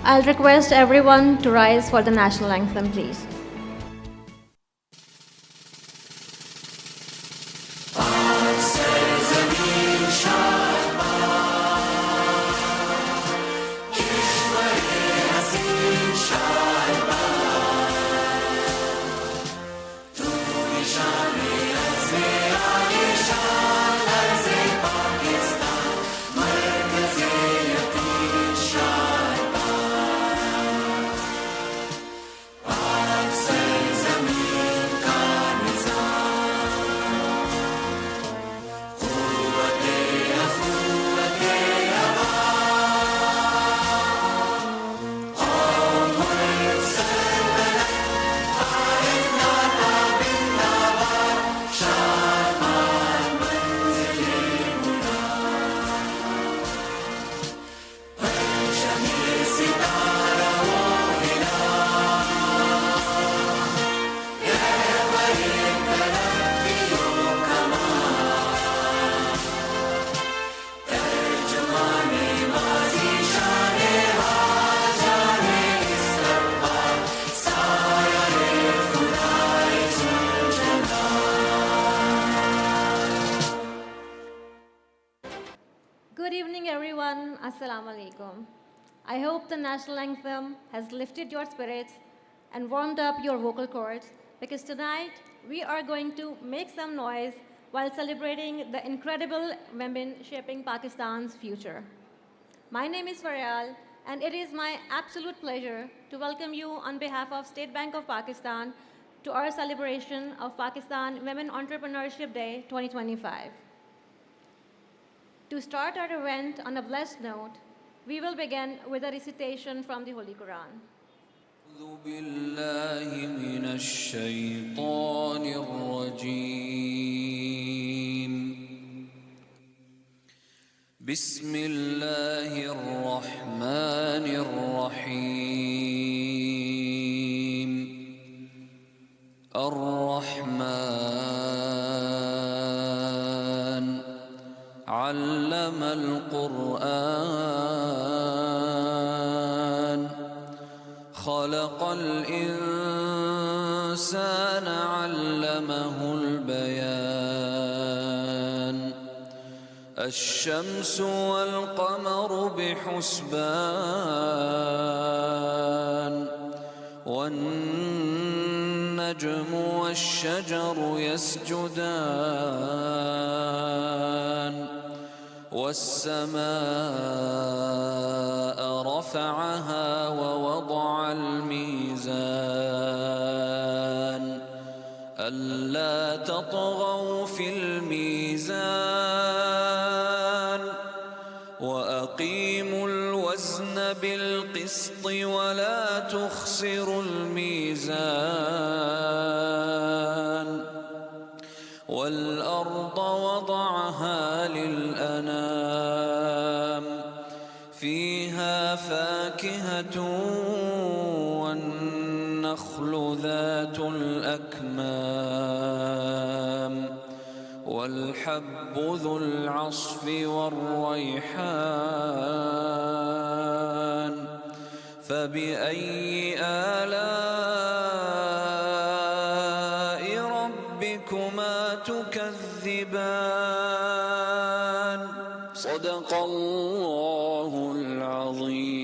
I'll request everyone to rise for the national anthem, please. Good evening, everyone. Assalamu alaikum. I hope the national anthem has lifted your spirits and warmed up your vocal cords, because tonight we are going to make some noise while celebrating the incredible women shaping Pakistan's future. My name is Faryal, and it is my absolute pleasure to welcome you on behalf of State Bank of Pakistan to our celebration of Pakistan Women Entrepreneurship Day 2025. To start our event on a blessed note, we will begin with a recitation from the Holy Quran. أعوذ بالله من الشيطان الرجيم بسم الله الرحمن الرحيم الرحمن علم القرآن خلق الإنسان علمه البيان الشمس والقمر بحسبان والنجم والشجر يسجدان والسماء رفعها ووضع الميزان ألا تطغوا في الميزان وأقيموا الوزن بالقسط ولا تخسروا الميزان والأرض وضعها للأنام فيها فاكهة والنخل ذات الأكمام والحب ذو العصف والريحان فبأي آلاء ربكما تكذبان صدق الله العظيم.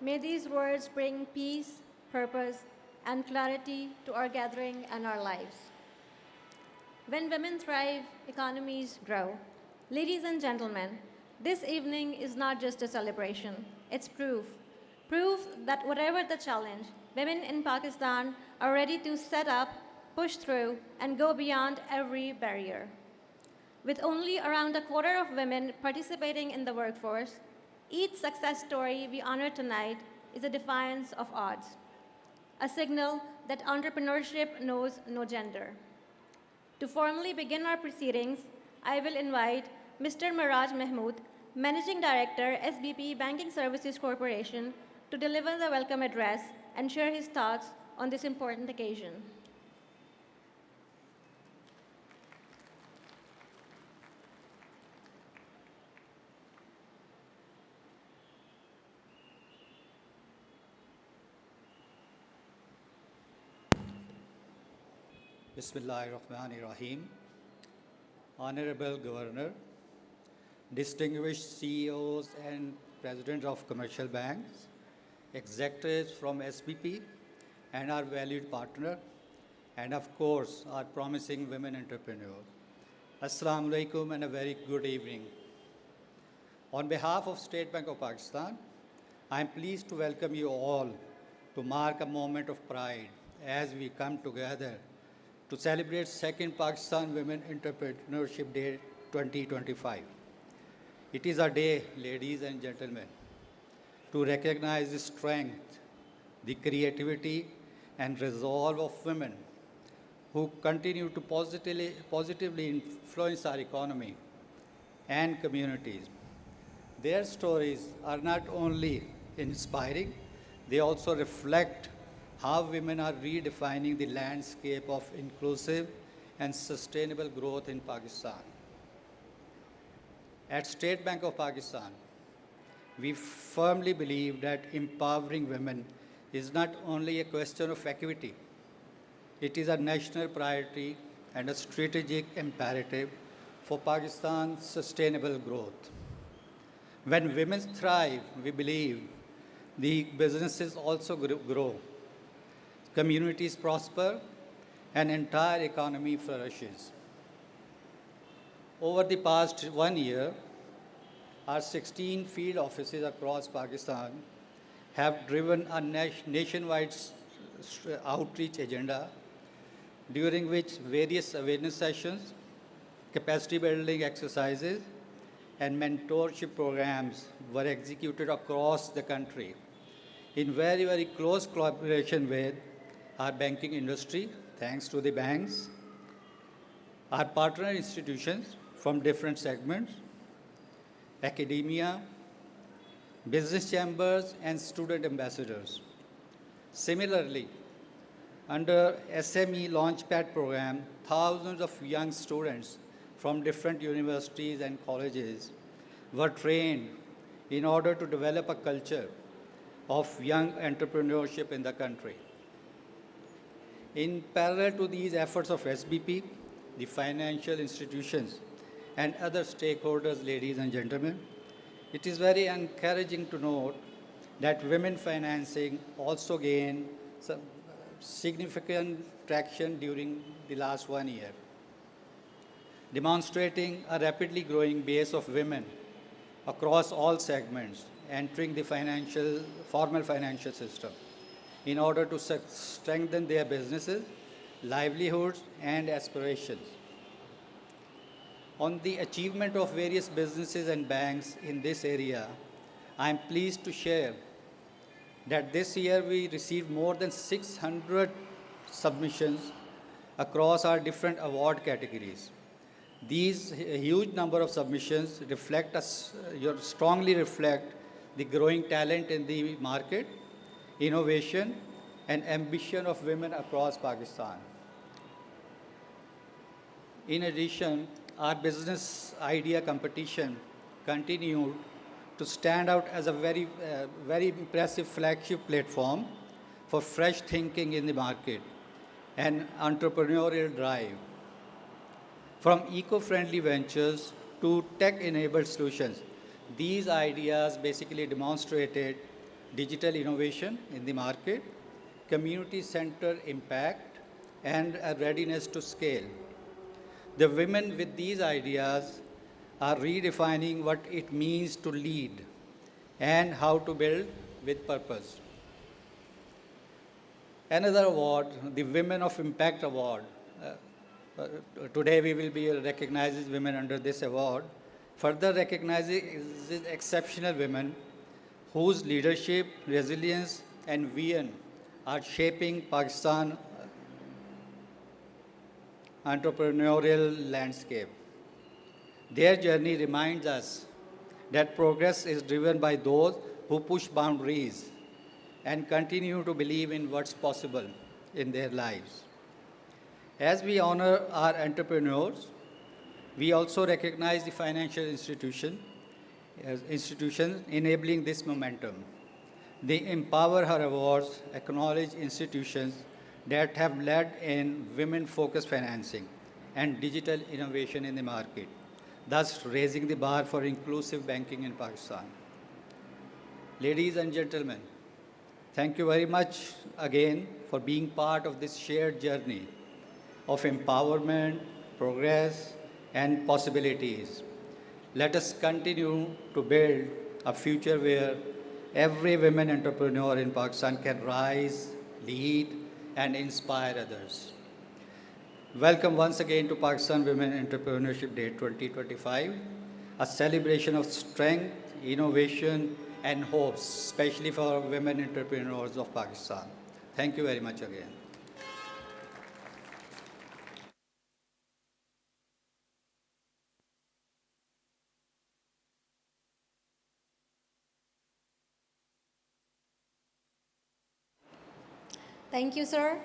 May these words bring peace, purpose, and clarity to our gathering and our lives. When women thrive, economies grow. Ladies and gentlemen, this evening is not just a celebration, it's proof. Proof that whatever the challenge, women in Pakistan are ready to set up, push through, and go beyond every barrier. With only around a quarter of women participating in the workforce, each success story we honor tonight is a defiance of odds, a signal that entrepreneurship knows no gender. To formally begin our proceedings, I will invite Mr. Miraj Mahmood, Managing Director, SBP Banking Services Corporation, to deliver the welcome address and share his thoughts on this important occasion. Bismillahirrahmanirrahim. Honorable Governor, distinguished CEOs and Presidents of commercial banks, executives from SBP, and our valued partner, and of course, our promising women entrepreneurs. Assalamu alaikum and a very good evening. On behalf of State Bank of Pakistan, I am pleased to welcome you all to mark a moment of pride as we come together to celebrate 2nd Pakistan Women Entrepreneurship Day 2025. It is a day, ladies and gentlemen, to recognize the strength, the creativity, and resolve of women who continue to positively influence our economy and communities. Their stories are not only inspiring, they also reflect how women are redefining the landscape of inclusive and sustainable growth in Pakistan. At State Bank of Pakistan, we firmly believe that empowering women is not only a question of equity, it is a national priority and a strategic imperative for Pakistan's sustainable growth. When women thrive, we believe the businesses also grow, communities prosper, and entire economy flourishes. Over the past 1 year, our 16 field offices across Pakistan have driven a nationwide outreach agenda, during which various awareness sessions, capacity building exercises, and mentorship programs were executed across the country in very, very close collaboration with our banking industry, thanks to the banks, our partner institutions from different segments, academia, business chambers, and student ambassadors. Similarly, under SME Launchpad program, thousands of young students from different universities and colleges were trained in order to develop a culture of young entrepreneurship in the country. In parallel to these efforts of SBP, the financial institutions and other stakeholders, ladies and gentlemen, it is very encouraging to note that women financing also gained some significant traction during the last 1 year, demonstrating a rapidly growing base of women across all segments entering the formal financial system in order to strengthen their businesses, livelihoods, and aspirations. On the achievement of various businesses and banks in this area, I am pleased to share that this year we received more than 600 submissions across our different award categories. These huge number of submissions strongly reflect the growing talent in the market, innovation, and ambition of women across Pakistan. In addition, our business idea competition continued to stand out as a very impressive flagship platform for fresh thinking in the market and entrepreneurial drive. From eco-friendly ventures to tech-enabled solutions, these ideas basically demonstrated digital innovation in the market, community-centered impact, and a readiness to scale. The women with these ideas are redefining what it means to lead and how to build with purpose. Another award, the Women of Impact Award. Today we will be recognizing women under this award, further recognizing exceptional women whose leadership, resilience, and vision are shaping Pakistan entrepreneurial landscape. Their journey reminds us that progress is driven by those who push boundaries and continue to believe in what's possible in their lives. As we honor our entrepreneurs, we also recognize the financial institutions enabling this momentum. The Empower Her Awards acknowledge institutions that have led in women-focused financing and digital innovation in the market, thus raising the bar for inclusive banking in Pakistan. Ladies and gentlemen, thank you very much again for being part of this shared journey of empowerment, progress, and possibilities. Let us continue to build a future where every woman entrepreneur in Pakistan can rise, lead, and inspire others. Welcome once again to Pakistan Women Entrepreneurship Day 2025, a celebration of strength, innovation, and hopes, especially for women entrepreneurs of Pakistan. Thank you very much again. Thank you, sir.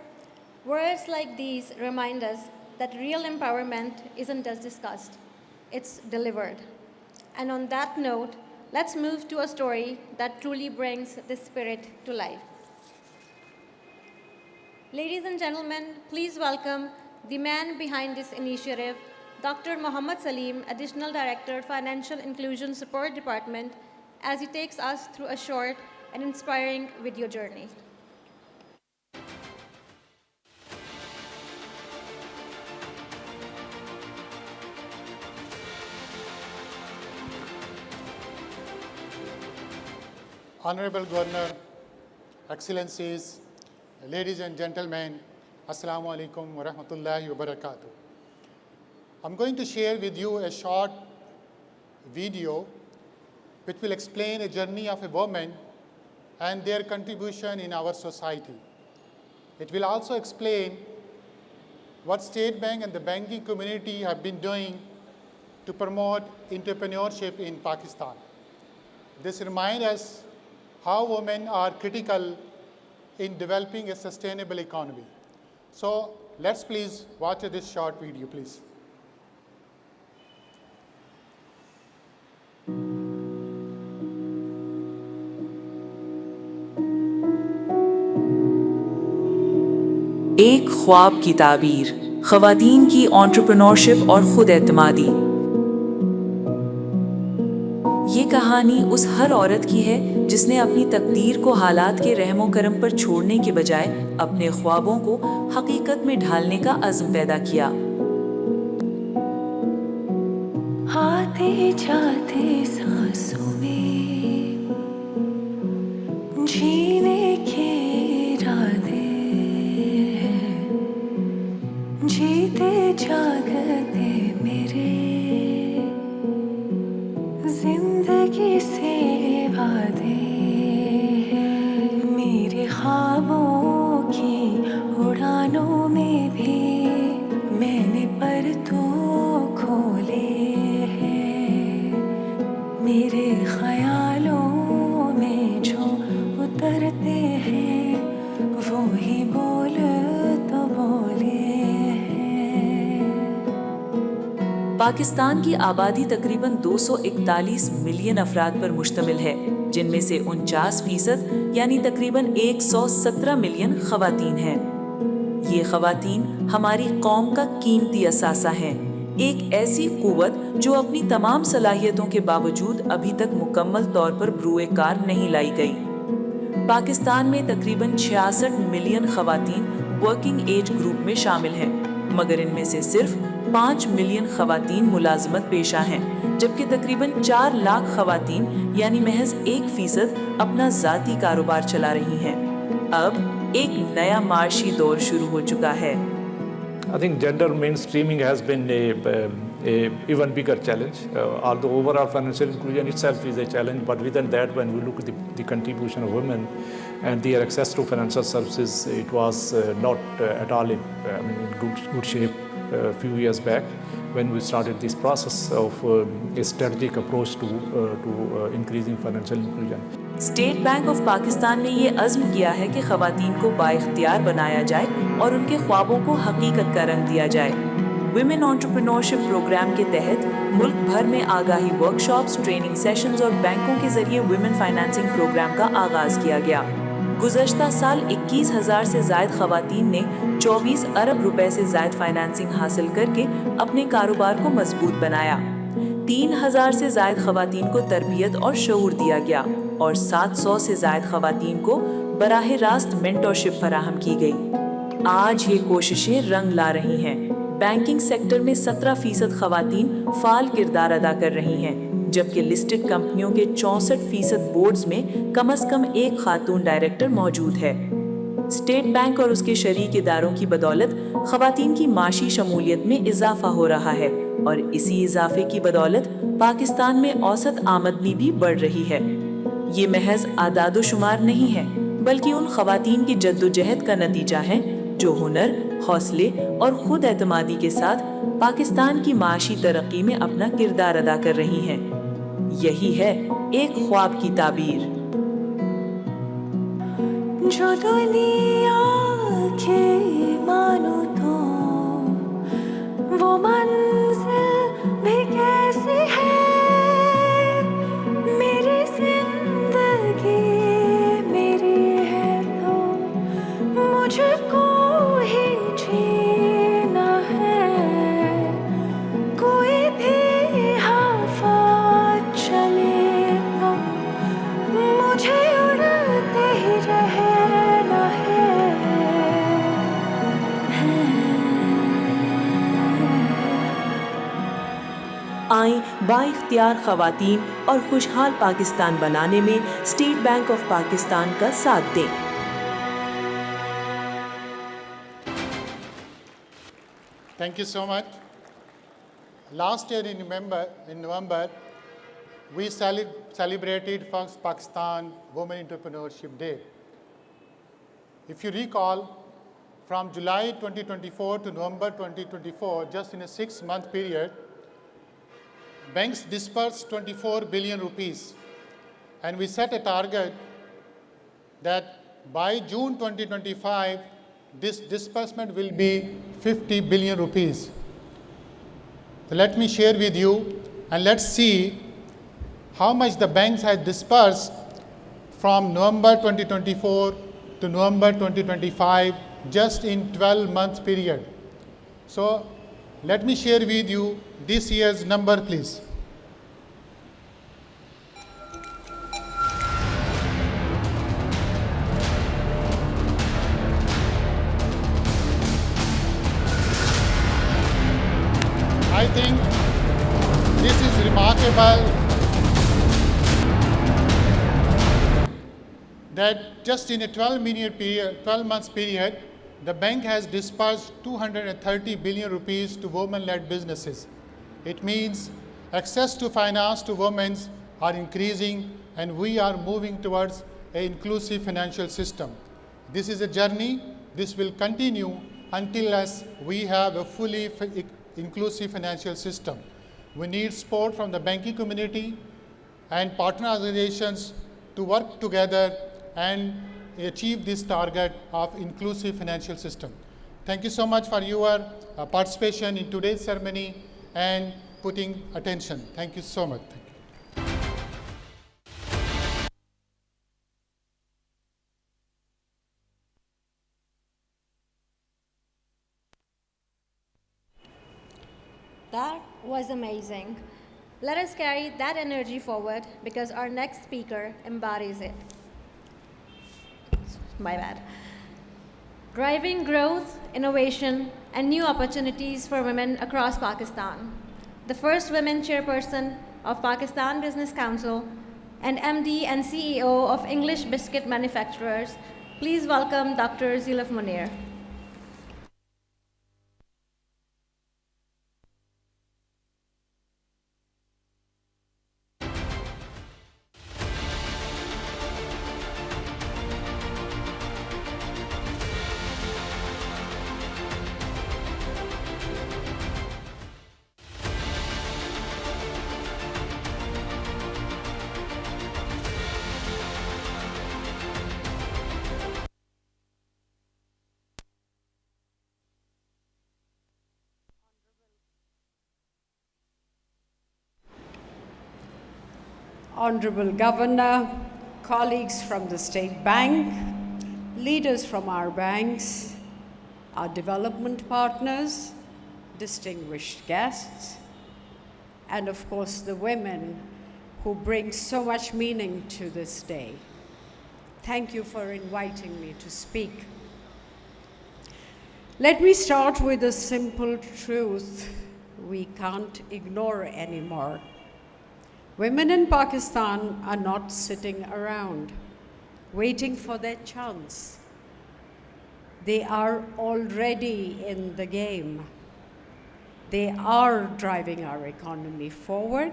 Words like these remind us that real empowerment isn't just discussed, it's delivered. And on that note, let's move to a story that truly brings this spirit to life. Ladies and gentlemen, please welcome the man behind this initiative, Dr. Mohammad Salim, Additional Director, Financial Inclusion Support Department, as he takes us through a short and inspiring video journey. Honorable Governor, Excellencies, ladies and gentlemen, Assalamu alaikum wa rahmatullahi wa barakatuh. I'm going to share with you a short video which will explain a journey of a woman and their contribution in our society. It will also explain what State Bank and the banking community have been doing to promote entrepreneurship in Pakistan. This reminds us how women are critical in developing a sustainable economy. So let's please watch this short video, please. एक ख्वाब की ताबीर, ख़वातीन की entrepreneurship और खुद एतमादी। ये कहानी उस हर औरत की है जिसने अपनी तकदीर को हालात के रहमो करम पर छोड़ने के बजाय अपने ख्वाबों को हकीकत में ढालने का अज़्म पैदा किया। आते जाते सांसों में जीने के इरादे हैं, जीते जागते मेरे जिंदगी से वादे हैं। मेरे ख्वाबों की उड़ानों में भी मैंने पर तो खोले हैं। मेरे ख्यालों में जो उतरते हैं वो ही बोल तो बोले हैं। पाकिस्तान की आबादी तकरीबन 241 मिलियन अफराद पर मुश्तमिल है, जिनमें से 49% यानी तकरीबन 117 मिलियन ख़वातीन हैं। ये ख़वातीन हमारी कौम का कीमती असासा हैं, एक ऐसी क़ुव्वत जो अपनी तमाम सलाहियतों के बावजूद अभी तक मुकम्मल तौर पर ब्रूए कार नहीं लाई गई। पाकिस्तान में तकरीबन 66 मिलियन ख़वातीन वर्किंग एज ग्रुप में शामिल हैं, मगर इनमें से सिर्फ 5 मिलियन ख़वातीन मुलाजमत पेशा हैं, जबकि तकरीबन 4 लाख ख़वातीन यानी महज 1% अपना ज़ाती कारोबार चला रही हैं। अब एक नया माशी दौर शुरू हो चुका है। I think gender mainstreaming has been a even bigger challenge. Although overall financial inclusion itself is a challenge, but within that, when we look at the contribution of women and their access to financial services, it was not at all in good shape a few years back when we started this process of a strategic approach to increasing financial inclusion. State bank of Pakistan ने ये अज़्म किया है कि ख़वातीन को बाइख्तियार बनाया जाए और उनके ख्वाबों को हकीकत का रंग दिया जाए। विमेन एंटरप्रेन्योरशिप प्रोग्राम के तहत मुल्क भर में आगाही वर्कशॉप्स, ट्रेनिंग सेशंस और बैंकों के जरिए विमेन फाइनेंसिंग प्रोग्राम का आगाज किया गया। गुज़श्ता साल 21,000 से ज़ायद ख़वातीन ने 24 अरब रुपए से ज़ायद फाइनेंसिंग हासिल करके अपने कारोबार को मजबूत बनाया। 3,000 से ज़ायद ख़वातीन को तरबियत और शऊर दिया गया और 700 से ज़ायद ख़वातीन को बराह रास्त मेंटरशिप फराहम की गई। आज ये कोशिशें रंग ला रही हैं। बैंकिंग सेक्टर में 17% ख़वातीन फ़ाल किरदार अदा कर रही हैं, जबकि लिस्टेड कंपनियों के 64% बोर्ड्स में कम से कम एक खातून डायरेक्टर मौजूद है। स्टेट बैंक और उसके शरीक इदारों की बदौलत ख़वातीन की माशी शमूलियत में इजाफा हो रहा है और इसी इजाफे की बदौलत पाकिस्तान में औसत आमदनी भी बढ़ रही है। ये महज आदादो शुमार नहीं है, बल्कि उन ख़वातीन की जद्दोजहद का नतीजा है जो हुनर, हौसले और खुद एतमादी के साथ पाकिस्तान की माशी तरक्की में अपना किरदार अदा कर रही हैं। यही है एक ख्वाब की ताबीर। जो दुनिया के मानो तो वो मंजिल भी कैसी है, मेरी जिंदगी मेरी है तो मुझको ही जीना है। कोई भी हवा चले तो मुझे उड़ते ही रहना है। आए बाइख्तियार ख़वातीन और खुशहाल पाकिस्तान बनाने में स्टेट बैंक ऑफ पाकिस्तान का साथ दें। Thank you so much. Last year in November, we celebrated first Pakistan Women Entrepreneurship Day. If you recall, from July 2024 to November 2024, just in a 6-month period, banks dispersed 24 billion rupees, and we set a target that by June 2025, this disbursement will be 50 billion rupees. So let me share with you, and let's see how much the banks have dispersed from November 2024 to November 2025, just in 12 months period. So let me share with you this year's number, please. I think this is remarkable that just in a 12 months period, the bank has disbursed 230 billion rupees to women-led businesses. It means access to finance to women are increasing, and we are moving towards an inclusive financial system. This is a journey. This will continue until as we have a fully inclusive financial system. We need support from the banking community and partner organizations to work together and achieve this target of inclusive financial system. Thank you so much for your participation in today's ceremony and putting attention. Thank you so much. Thank you. That was amazing. Let us carry that energy forward because our next speaker embodies it. My bad. Driving growth, innovation, and new opportunities for women across Pakistan. The first women chairperson of Pakistan Business Council and MD and CEO of English Biscuit Manufacturers, please welcome Dr. Zilaf Munir. Honorable Governor, colleagues from the State Bank, leaders from our banks, our development partners, distinguished guests, and of course the women who bring so much meaning to this day. Thank you for inviting me to speak. Let me start with a simple truth we can't ignore anymore. Women in Pakistan are not sitting around waiting for their chance. They are already in the game. They are driving our economy forward.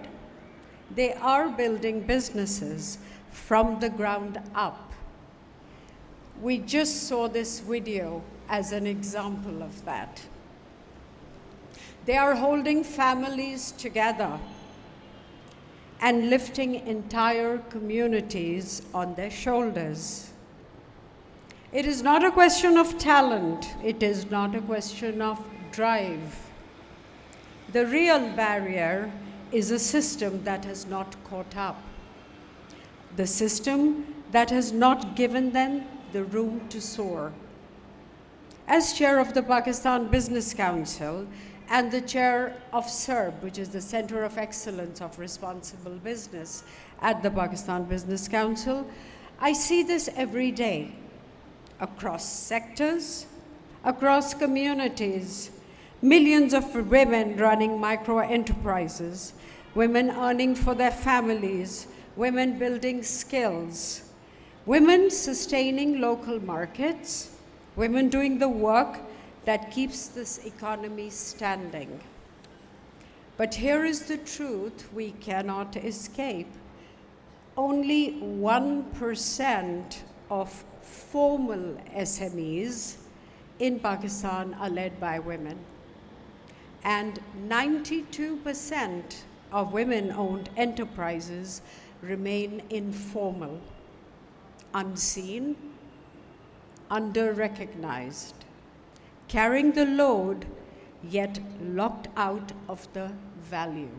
They are building businesses from the ground up. We just saw this video as an example of that. They are holding families together and lifting entire communities on their shoulders. It is not a question of talent. It is not a question of drive. The real barrier is a system that has not caught up. The system that has not given them the room to soar. As chair of the Pakistan Business Council and the chair of CERB, which is the Center of Excellence of Responsible Business at the Pakistan Business Council, I see this every day across sectors, across communities, millions of women running micro enterprises, women earning for their families, women building skills, women sustaining local markets, women doing the work that keeps this economy standing. But here is the truth we cannot escape. Only 1% of formal SMEs in Pakistan are led by women. And 92% of women-owned enterprises remain informal, unseen, under-recognized, carrying the load, yet locked out of the value.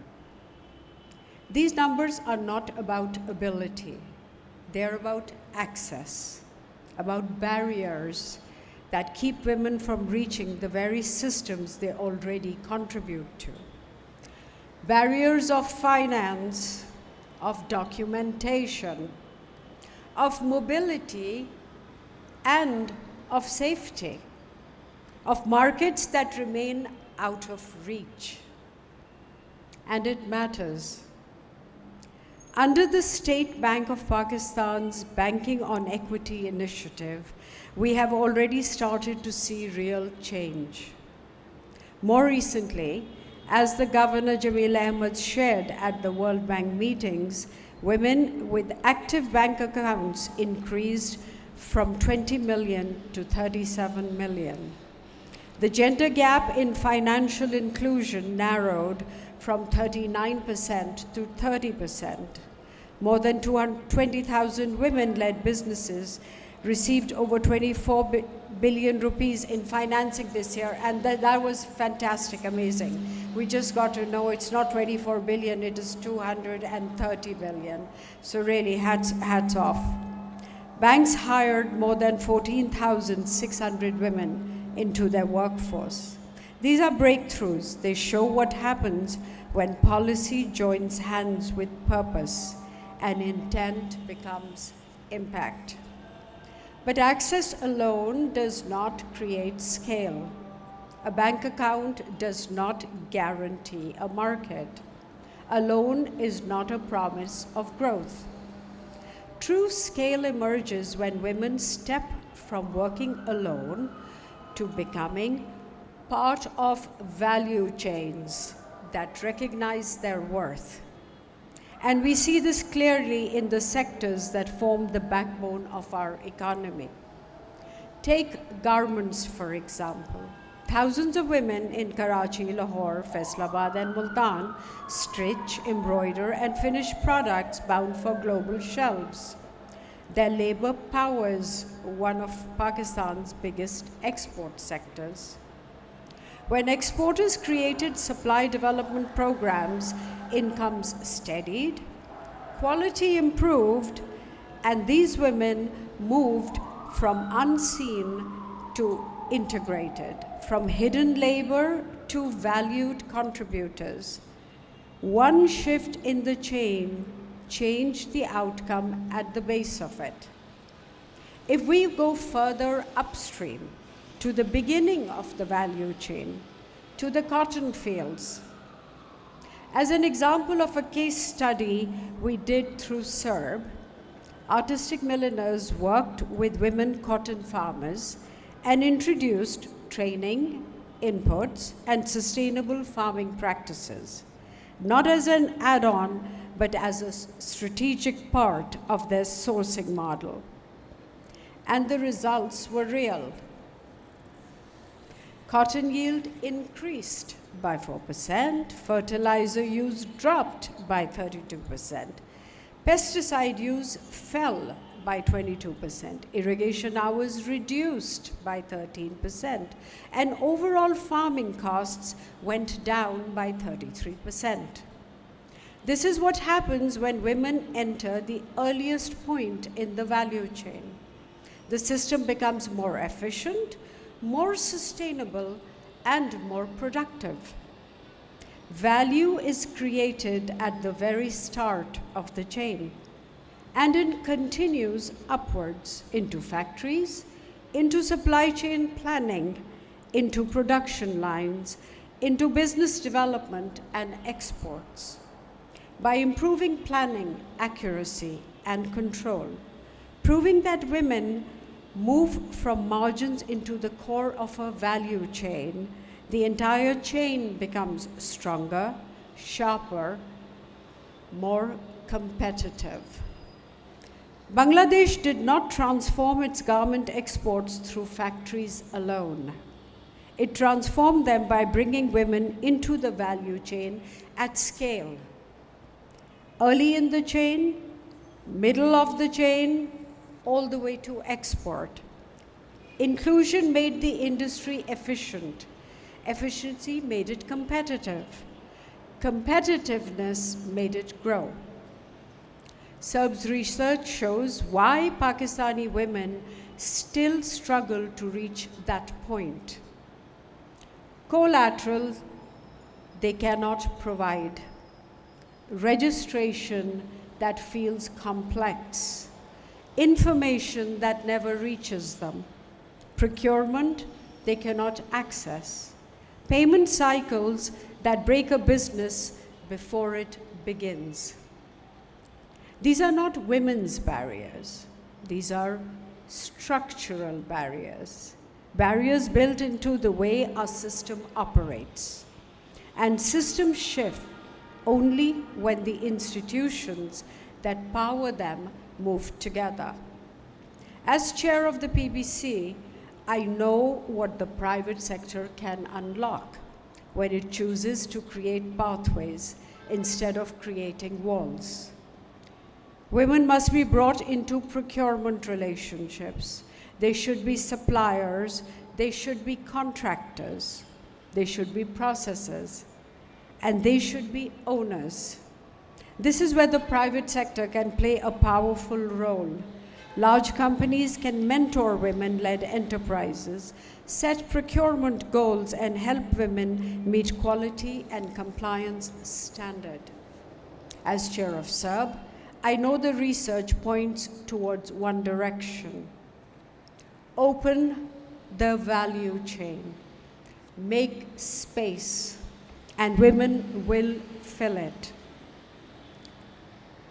These numbers are not about ability. They're about access, about barriers that keep women from reaching the very systems they already contribute to. Barriers of finance, of documentation, of mobility, and of safety, of markets that remain out of reach. And it matters. Under the State Bank of Pakistan's Banking on Equity initiative, we have already started to see real change. More recently, as the Governor Jamil Ahmed shared at the World Bank meetings, women with active bank accounts increased from 20 million to 37 million. The gender gap in financial inclusion narrowed from 39% to 30%. More than 220,000 women-led businesses received over 24 billion rupees in financing this year, and that was fantastic, amazing. We just got to know it's not 24 billion, it is 230 billion. So really, hats off. Banks hired more than 14,600 women into their workforce. These are breakthroughs. They show what happens when policy joins hands with purpose and intent becomes impact. But access alone does not create scale. A bank account does not guarantee a market. A loan is not a promise of growth. True scale emerges when women step from working alone to becoming part of value chains that recognize their worth. And we see this clearly in the sectors that form the backbone of our economy. Take garments, for example. Thousands of women in Karachi, Lahore, Faisalabad, and Multan stitch, embroider, and finish products bound for global shelves. Their labor powers one of Pakistan's biggest export sectors. When exporters created supply development programs, incomes steadied, quality improved, and these women moved from unseen to integrated, from hidden labor to valued contributors. One shift in the chain changed the outcome at the base of it. If we go further upstream to the beginning of the value chain, to the cotton fields, as an example of a case study we did through SERB, Artistic Milliners worked with women cotton farmers and introduced training, inputs, and sustainable farming practices, not as an add-on, but as a strategic part of their sourcing model. And the results were real. Cotton yield increased by 4%, fertilizer use dropped by 32%, pesticide use fell by 22%, irrigation hours reduced by 13%, and overall farming costs went down by 33%. This is what happens when women enter the earliest point in the value chain. The system becomes more efficient, more sustainable, and more productive. Value is created at the very start of the chain, and it continues upwards into factories, into supply chain planning, into production lines, into business development and exports. By improving planning, accuracy, and control, proving that women move from margins into the core of a value chain, the entire chain becomes stronger, sharper, more competitive. Bangladesh did not transform its garment exports through factories alone. It transformed them by bringing women into the value chain at scale. Early in the chain, middle of the chain, all the way to export. Inclusion made the industry efficient. Efficiency made it competitive. Competitiveness made it grow. SERB's research shows why Pakistani women still struggle to reach that point. Collateral, they cannot provide. Registration that feels complex. Information that never reaches them. Procurement they cannot access. Payment cycles that break a business before it begins. These are not women's barriers. These are structural barriers. Barriers built into the way our system operates. And systems shift only when the institutions that power them move together. As chair of the PBC, I know what the private sector can unlock when it chooses to create pathways instead of creating walls. Women must be brought into procurement relationships. They should be suppliers, they should be contractors, they should be processors, and they should be owners. This is where the private sector can play a powerful role. Large companies can mentor women-led enterprises, set procurement goals, and help women meet quality and compliance standard. As chair of SERB, I know the research points towards one direction. Open the value chain, make space, and women will fill it.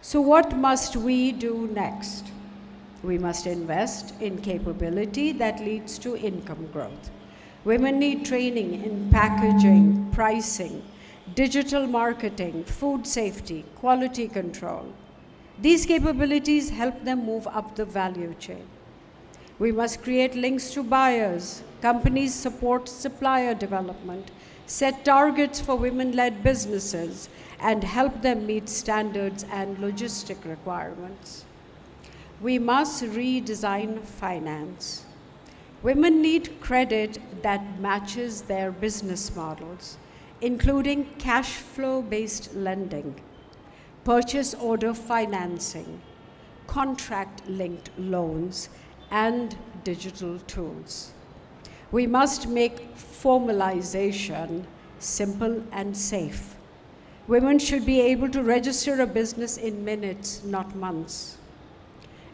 So what must we do next? We must invest in capability that leads to income growth. Women need training in packaging, pricing, digital marketing, food safety, quality control. These capabilities help them move up the value chain. We must create links to buyers. Companies support supplier development, set targets for women-led businesses, and help them meet standards and logistic requirements. We must redesign finance. Women need credit that matches their business models, including cash flow-based lending, purchase order financing, contract-linked loans, and digital tools. We must make formalization simple and safe. Women should be able to register a business in minutes, not months.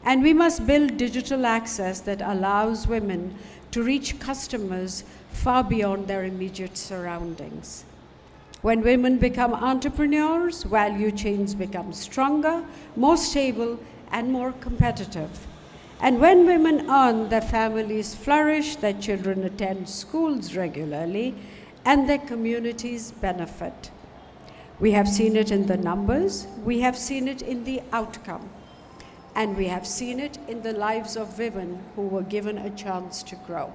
And we must build digital access that allows women to reach customers far beyond their immediate surroundings. When women become entrepreneurs, value chains become stronger, more stable, and more competitive. And when women earn, their families flourish, their children attend schools regularly, and their communities benefit. We have seen it in the numbers, we have seen it in the outcome, and we have seen it in the lives of women who were given a chance to grow.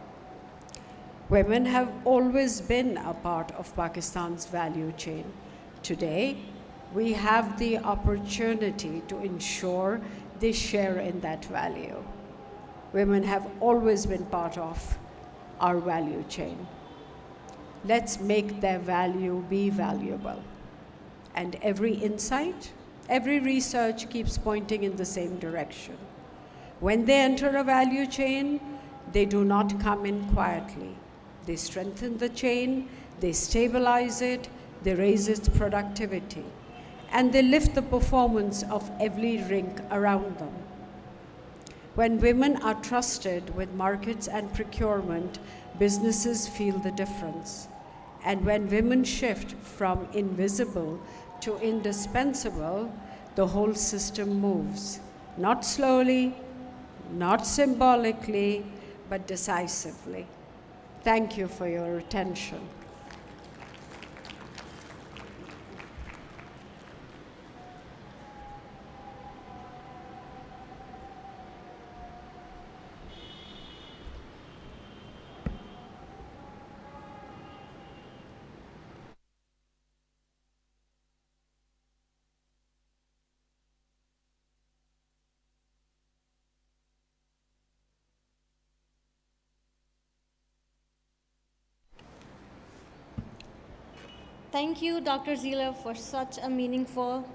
Women have always been a part of Pakistan's value chain. Today, we have the opportunity to ensure they share in that value. Women have always been part of our value chain. Let's make their value be valuable. And every insight, every research keeps pointing in the same direction. When they enter a value chain, they do not come in quietly. They strengthen the chain, they stabilize it, they raise its productivity, and they lift the performance of every rink around them. When women are trusted with markets and procurement, businesses feel the difference. And when women shift from invisible to indispensable, the whole system moves, not slowly, not symbolically, but decisively. Thank you for your attention. Thank you, Dr. Zila, for such a meaningful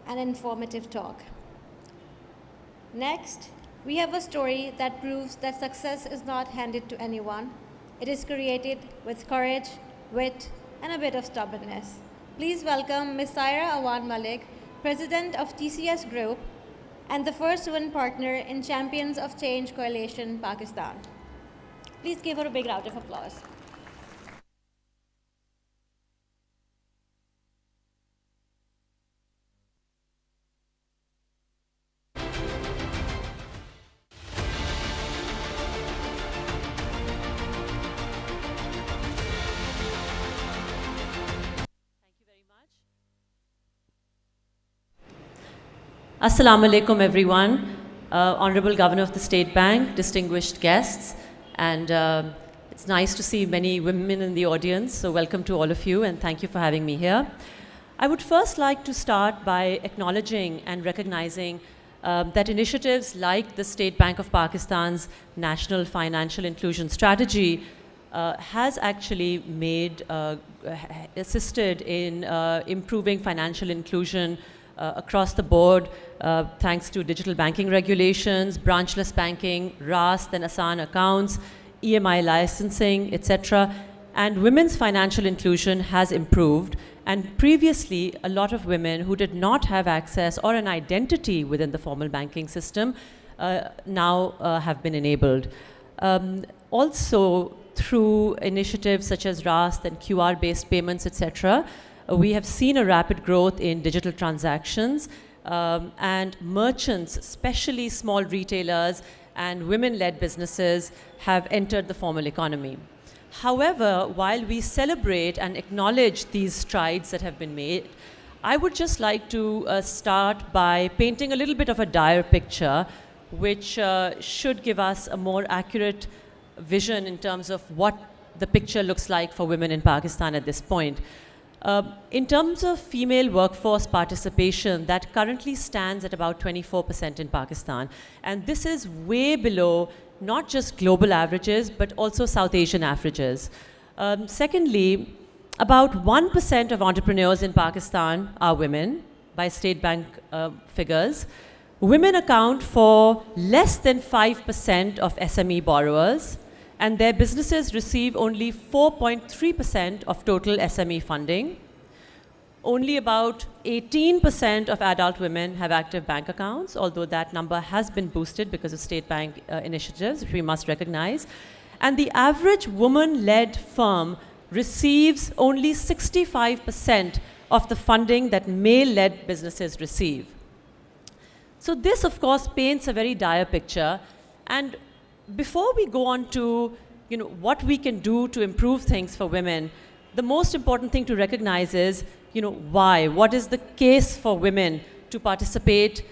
and informative talk. Next, we have a story that proves that success is not handed to anyone. It is created with courage, wit, and a bit of stubbornness. Please welcome Ms. Saira Awan Malik, President of TCS Group and the first woman partner in Champions of Change Coalition, Pakistan. Please give her a big round of applause. Assalamu alaikum everyone, Honorable Governor of the State Bank, distinguished guests, and it's nice to see many women in the audience, so welcome to all of you and thank you for having me here. I would first like to start by acknowledging and recognizing that initiatives like the State Bank of Pakistan's National Financial Inclusion Strategy has actually assisted in improving financial inclusion across the board, thanks to digital banking regulations, branchless banking, Rast and Asan accounts, EMI licensing, etc. And women's financial inclusion has improved. And previously, a lot of women who did not have access or an identity within the formal banking system now have been enabled. Also, through initiatives such as Rast and QR-based payments, etc., we have seen a rapid growth in digital transactions and merchants, especially small retailers and women-led businesses, have entered the formal economy. However, while we celebrate and acknowledge these strides that have been made, I would just like to start by painting a little bit of a dire picture, which should give us a more accurate vision in terms of what the picture looks like for women in Pakistan at this point. In terms of female workforce participation, that currently stands at about 24% in Pakistan. And this is way below not just global averages, but also South Asian averages. Secondly, about 1% of entrepreneurs in Pakistan are women by State Bank figures. women account for less than 5% of SME borrowers, and their businesses receive only 4.3% of total SME funding. Only about 18% of adult women have active bank accounts, although that number has been boosted because of state bank initiatives, which we must recognize. And the average woman-led firm receives only 65% of the funding that male-led businesses receive. So this, of course, paints a very dire picture. And before we go on to what we can do to improve things for women, the most important thing to recognize is why? What is the case for women to participate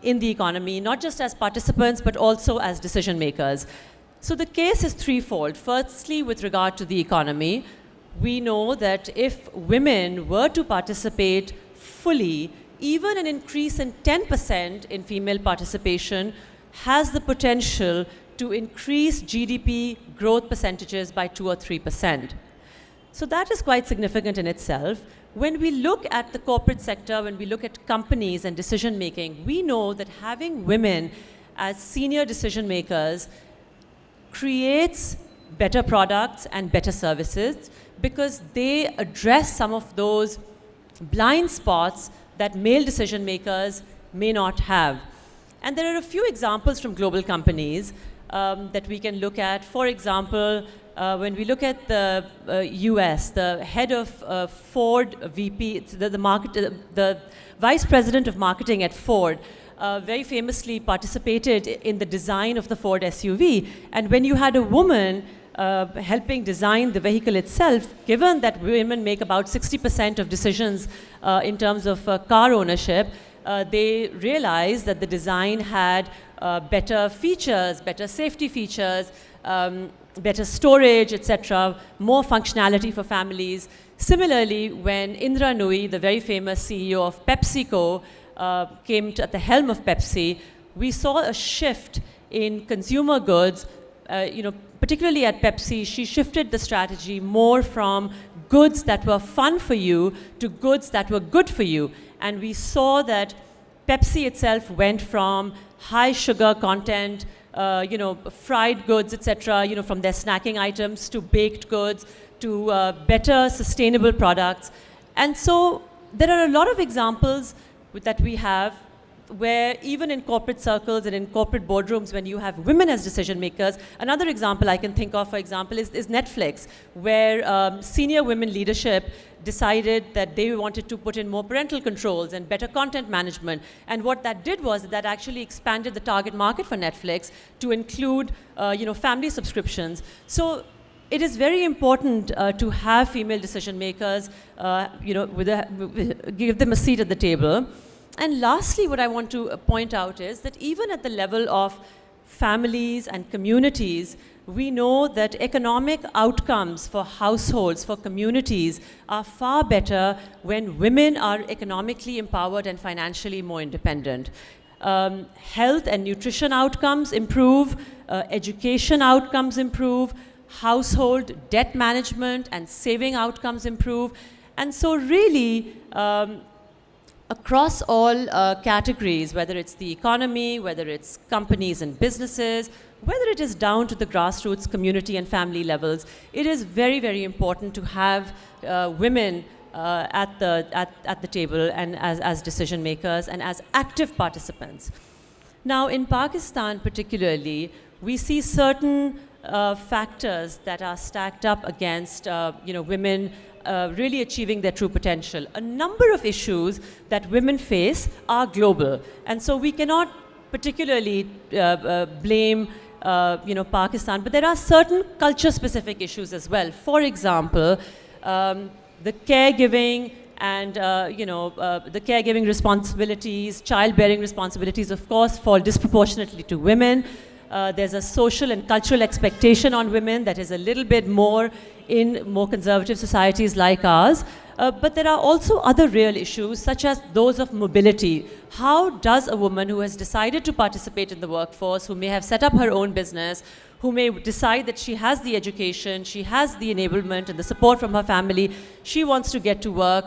in the economy, not just as participants, but also as decision makers? So the case is threefold. Firstly, with regard to the economy, we know that if women were to participate fully, even an increase in 10% in female participation has the potential to increase GDP growth percentages by 2 or 3%. So that is quite significant in itself. When we look at the corporate sector, when we look at companies and decision making, we know that having women as senior decision makers creates better products and better services because they address some of those blind spots that male decision makers may not have. And there are a few examples from global companies that we can look at. For example, when we look at the US, the head of Ford VP, the vice president of marketing at Ford, very famously participated in the design of the Ford SUV. And when you had a woman helping design the vehicle itself, given that women make about 60% of decisions in terms of car ownership, they realized that the design had better features, better safety features, better storage, etc., more functionality for families. Similarly, when Indra Nooyi, the very famous CEO of PepsiCo, came at the helm of Pepsi, we saw a shift in consumer goods. Particularly at Pepsi, she shifted the strategy more from goods that were fun for you to goods that were good for you. And we saw that Pepsi itself went from high sugar content, fried goods, etc., from their snacking items to baked goods to better sustainable products. And so there are a lot of examples that we have where even in corporate circles and in corporate boardrooms, when you have women as decision makers, another example I can think of, for example, is Netflix, where senior women leadership decided that they wanted to put in more parental controls and better content management. And what that did was that actually expanded the target market for Netflix to include, family subscriptions. So it is very important to have female decision makers, give them a seat at the table. And lastly, what I want to point out is that even at the level of families and communities, we know that economic outcomes for households, for communities, are far better when women are economically empowered and financially more independent. Health and nutrition outcomes improve, education outcomes improve, household debt management and saving outcomes improve. And so really, across all categories, whether it's the economy, whether it's companies and businesses, whether it is down to the grassroots community and family levels, it is very, very important to have women at the table and as decision makers and as active participants. Now, in Pakistan particularly, we see certain factors that are stacked up against women really achieving their true potential. A number of issues that women face are global, and so we cannot particularly blame Pakistan, but there are certain culture-specific issues as well. For example, the caregiving and the caregiving responsibilities, childbearing responsibilities, of course, fall disproportionately to women. There's a social and cultural expectation on women that is a little bit more in more conservative societies like ours. But there are also other real issues, such as those of mobility. How does a woman who has decided to participate in the workforce, who may have set up her own business, who may decide that she has the education, she has the enablement and the support from her family, she wants to get to work.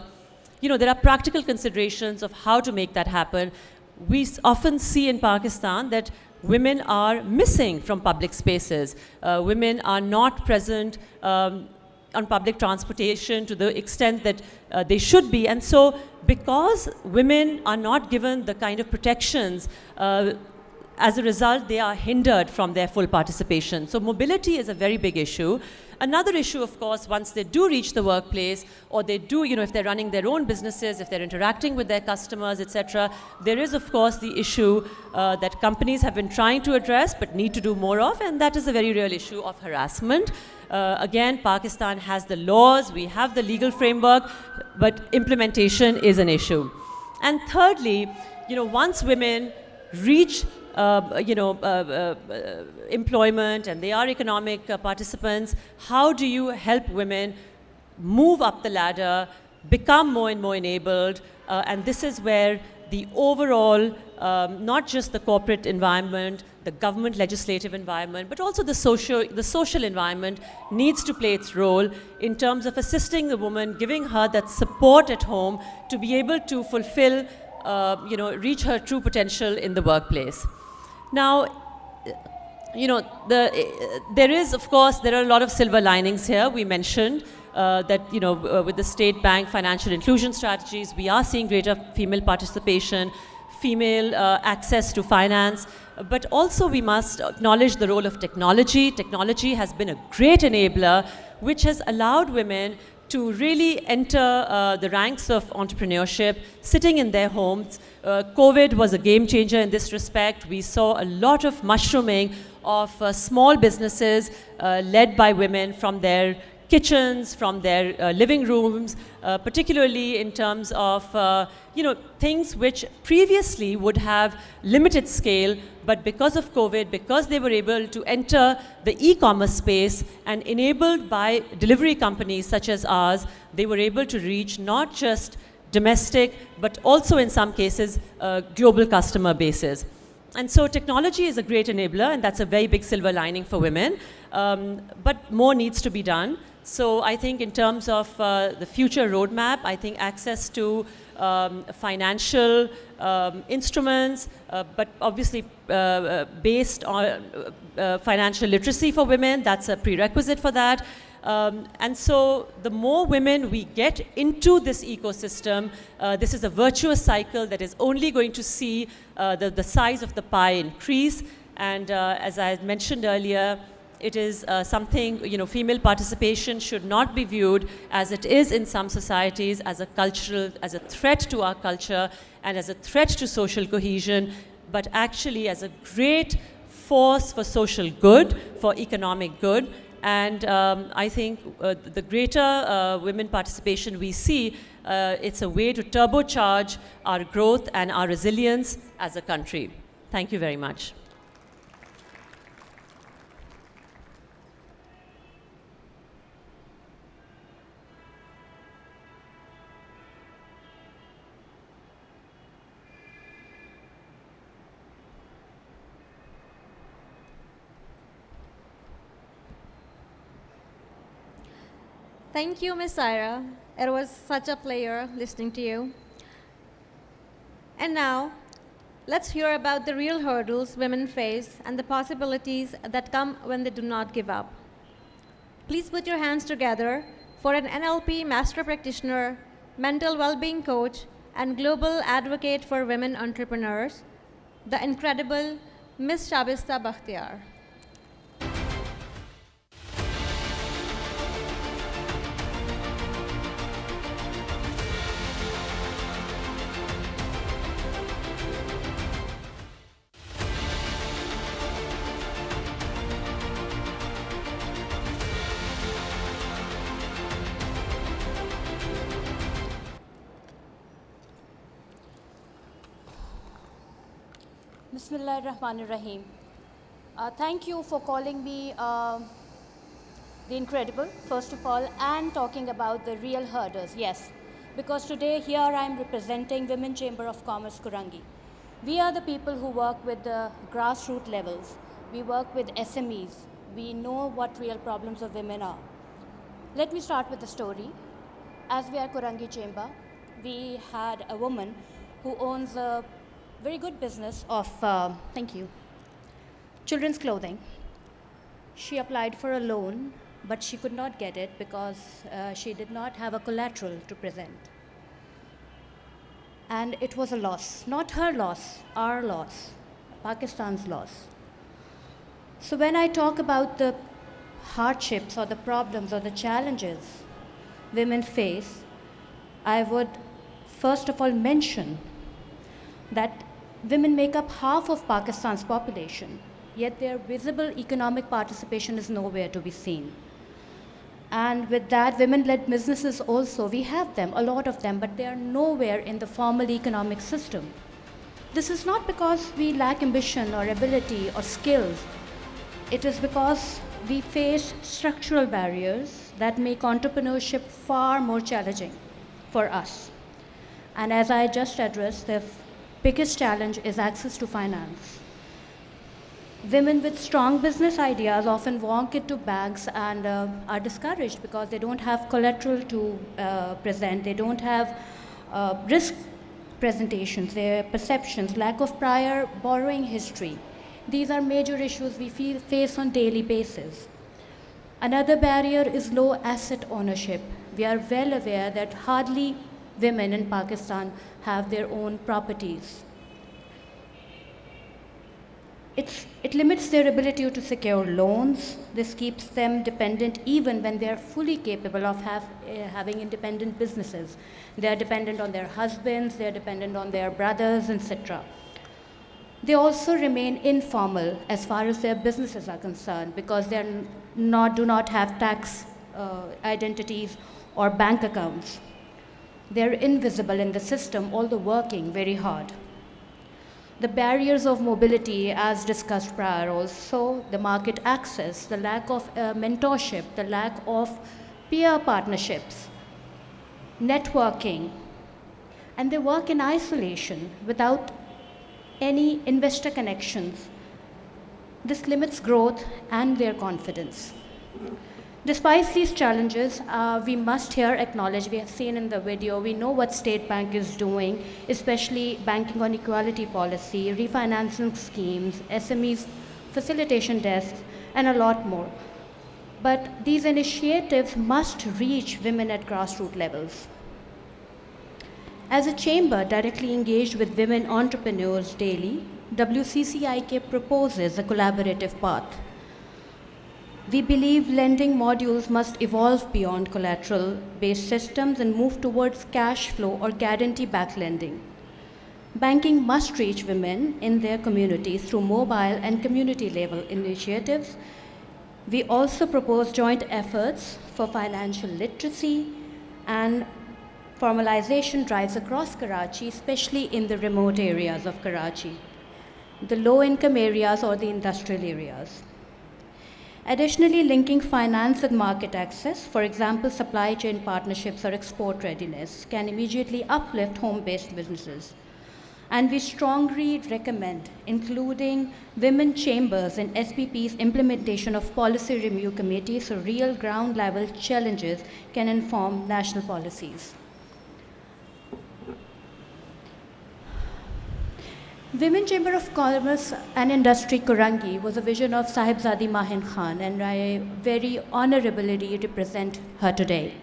There are practical considerations of how to make that happen. we often see in Pakistan that women are missing from public spaces. Women are not present on public transportation to the extent that they should be. And so because women are not given the kind of protections, as a result, they are hindered from their full participation. So mobility is a very big issue. Another issue, of course, once they do reach the workplace, or they do, if they're running their own businesses, if they're interacting with their customers, etc., there is, of course, the issue that companies have been trying to address but need to do more of, and that is a very real issue of harassment. Again, Pakistan has the laws, we have the legal framework, but implementation is an issue. And thirdly, once women reach employment and they are economic participants, how do you help women move up the ladder, become more and more enabled? And this is where the overall, not just the corporate environment, the government legislative environment, but also the social environment needs to play its role in terms of assisting the woman, giving her that support at home to be able to fulfill, reach her true potential in the workplace. Now, there is, of course, there are a lot of silver linings here. We mentioned that, with the state bank financial inclusion strategies, we are seeing greater female participation, female access to finance, but also we must acknowledge the role of technology. Technology has been a great enabler, which has allowed women to really enter the ranks of entrepreneurship, sitting in their homes. COVID was a game changer in this respect. We saw a lot of mushrooming of small businesses led by women from their kitchens, from their living rooms, particularly in terms of things which previously would have limited scale, but because of COVID, because they were able to enter the e-commerce space and enabled by delivery companies such as ours, they were able to reach not just domestic, but also in some cases, global customer bases. And so technology is a great enabler, and that's a very big silver lining for women, but more needs to be done. So I think in terms of the future roadmap, I think access to financial instruments, but obviously based on financial literacy for women, that's a prerequisite for that. And so the more women we get into this ecosystem, this is a virtuous cycle that is only going to see the size of the pie increase. And as I mentioned earlier, it is something, female participation should not be viewed as it is in some societies as a threat to our culture and as a threat to social cohesion, but actually as a great force for social good, for economic good. And I think the greater women participation we see, it's a way to turbocharge our growth and our resilience as a country. Thank you very much. Thank you, Ms. Saira. It was such a pleasure listening to you. And now, let's hear about the real hurdles women face and the possibilities that come when they do not give up. Please put your hands together for an NLP master practitioner, mental well-being coach, and global advocate for women entrepreneurs, the incredible Ms. Shabista Bakhtiar. Bismillahirrahmanirrahim. Thank you for calling me the incredible, first of all, and talking about the real hurdles. Yes, because today here I am representing Women Chamber of Commerce, Kurangi. We are the people who work with the grassroots levels. We work with SMEs. We know what real problems of women are. Let me start with the story. As we are Kurangi Chamber, we had a woman who owns a very good business of, thank you, children's clothing. She applied for a loan, but she could not get it because she did not have a collateral to present. And it was a loss, not her loss, our loss, Pakistan's loss. So when I talk about the hardships or the problems or the challenges women face, I would first of all mention that women make up half of Pakistan's population, yet their visible economic participation is nowhere to be seen. And with that, women-led businesses also, we have them, a lot of them, but they are nowhere in the formal economic system. This is not because we lack ambition or ability or skills. It is because we face structural barriers that make entrepreneurship far more challenging for us. And as I just addressed, the biggest challenge is access to finance. Women with strong business ideas often walk into banks and are discouraged because they don't have collateral to present, they don't have risk presentations, their perceptions, lack of prior borrowing history. These are major issues we face on a daily basis. Another barrier is low asset ownership. We are well aware that hardly women in Pakistan have their own properties. It limits their ability to secure loans. This keeps them dependent even when they are fully capable of having independent businesses. They are dependent on their husbands, they are dependent on their brothers, etc. They also remain informal as far as their businesses are concerned because they do not have tax identities or bank accounts. They're invisible in the system, although working very hard. The barriers of mobility, as discussed prior also, the market access, the lack of mentorship, the lack of peer partnerships, networking, and they work in isolation without any investor connections. This limits growth and their confidence. Despite these challenges, we must here acknowledge, we have seen in the video, we know what State Bank is doing, especially banking on equality policy, refinancing schemes, SMEs facilitation desks, and a lot more. But these initiatives must reach women at grassroots levels. As a chamber directly engaged with women entrepreneurs daily, WCCIK proposes a collaborative path. We believe lending modules must evolve beyond collateral-based systems and move towards cash flow or guarantee-backed lending. Banking must reach women in their communities through mobile and community-level initiatives. We also propose joint efforts for financial literacy and formalization drives across Karachi, especially in the remote areas of Karachi, the low-income areas or the industrial areas. Additionally, linking finance with market access, for example, supply chain partnerships or export readiness, can immediately uplift home-based businesses. And we strongly recommend including women chambers in SPP's implementation of policy review committees so real ground-level challenges can inform national policies. Women Chamber of Commerce and Industry Kurangi was a vision of Sahibzadi Mahin Khan, and I very honorably represent her today.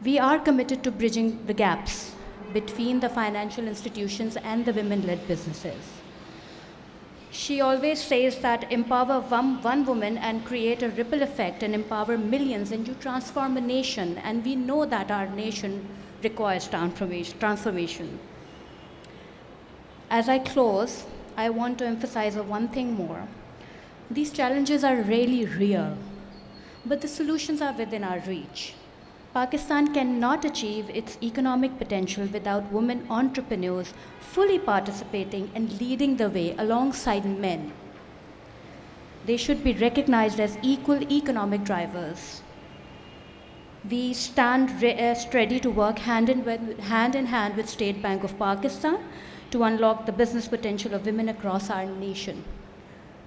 We are committed to bridging the gaps between the financial institutions and the women-led businesses. She always says that empower one woman and create a ripple effect and empower millions and you transform a nation, and we know that our nation requires transformation. As I close, I want to emphasize one thing more. These challenges are really real, but the solutions are within our reach. Pakistan cannot achieve its economic potential without women entrepreneurs fully participating and leading the way alongside men. They should be recognized as equal economic drivers. We stand ready to work hand in hand with State Bank of Pakistan to unlock the business potential of women across our nation.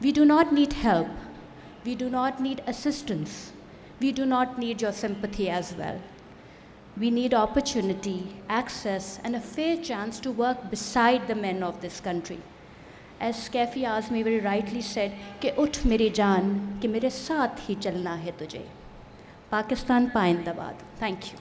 We do not need help. We do not need assistance. We do not need your sympathy as well. We need opportunity, access, and a fair chance to work beside the men of this country. As Kafi Azmi very rightly said, कि उठ मेरी जान कि मेरे साथ ही चलना है तुझे. Pakistan Paindabad. Thank you.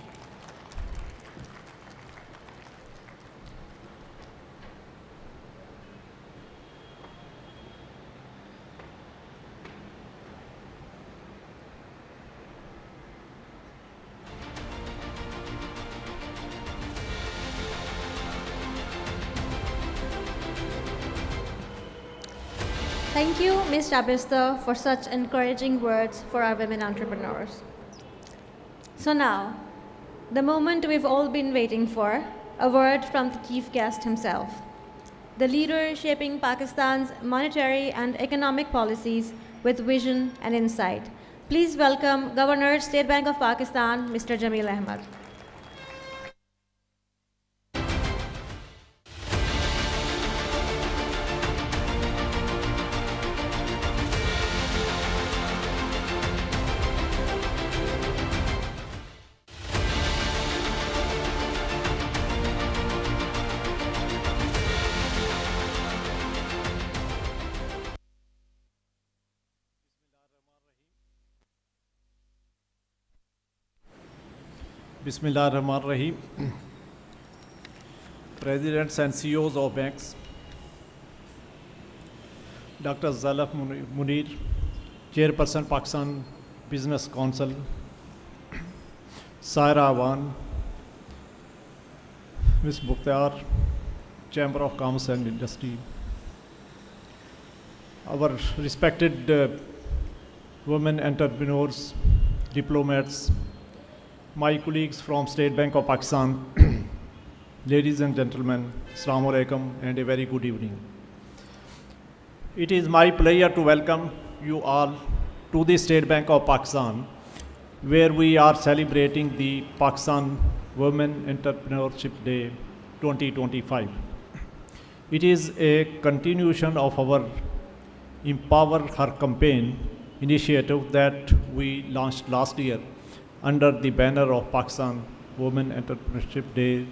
Thank you, Ms. Jabista, for such encouraging words for our women entrepreneurs. So now, the moment we've all been waiting for, a word from the chief guest himself, the leader shaping Pakistan's monetary and economic policies with vision and insight. Please welcome Governor, State Bank of Pakistan, Mr. Jameel Ahmad. Bismillah ar-Rahman ar-Rahim. Presidents and CEOs of banks, Dr. Zalaf Munir, Chairperson Pakistan Business Council, Saira Awan, Ms. Mukhtar, Chamber of Commerce and Industry, our respected women entrepreneurs, diplomats, my colleagues from State Bank of Pakistan, ladies and gentlemen, Assalamu alaikum and a very good evening. It is my pleasure to welcome you all to the State Bank of Pakistan, where we are celebrating the Pakistan Women Entrepreneurship Day 2025. It is a continuation of our Empower Her campaign initiative that we launched last year under the banner of Pakistan Women Entrepreneurship Day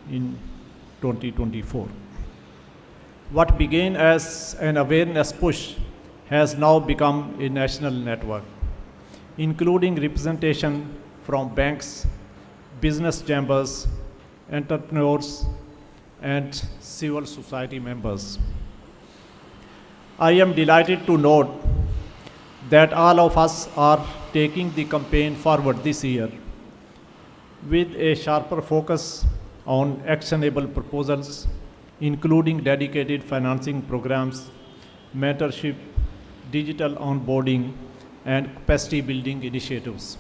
in 2024. What began as an awareness push has now become a national network, including representation from banks, business chambers, entrepreneurs, and civil society members. I am delighted to note that all of us are taking the campaign forward this year with a sharper focus on actionable proposals, including dedicated financing programs, mentorship, digital onboarding, and capacity building initiatives,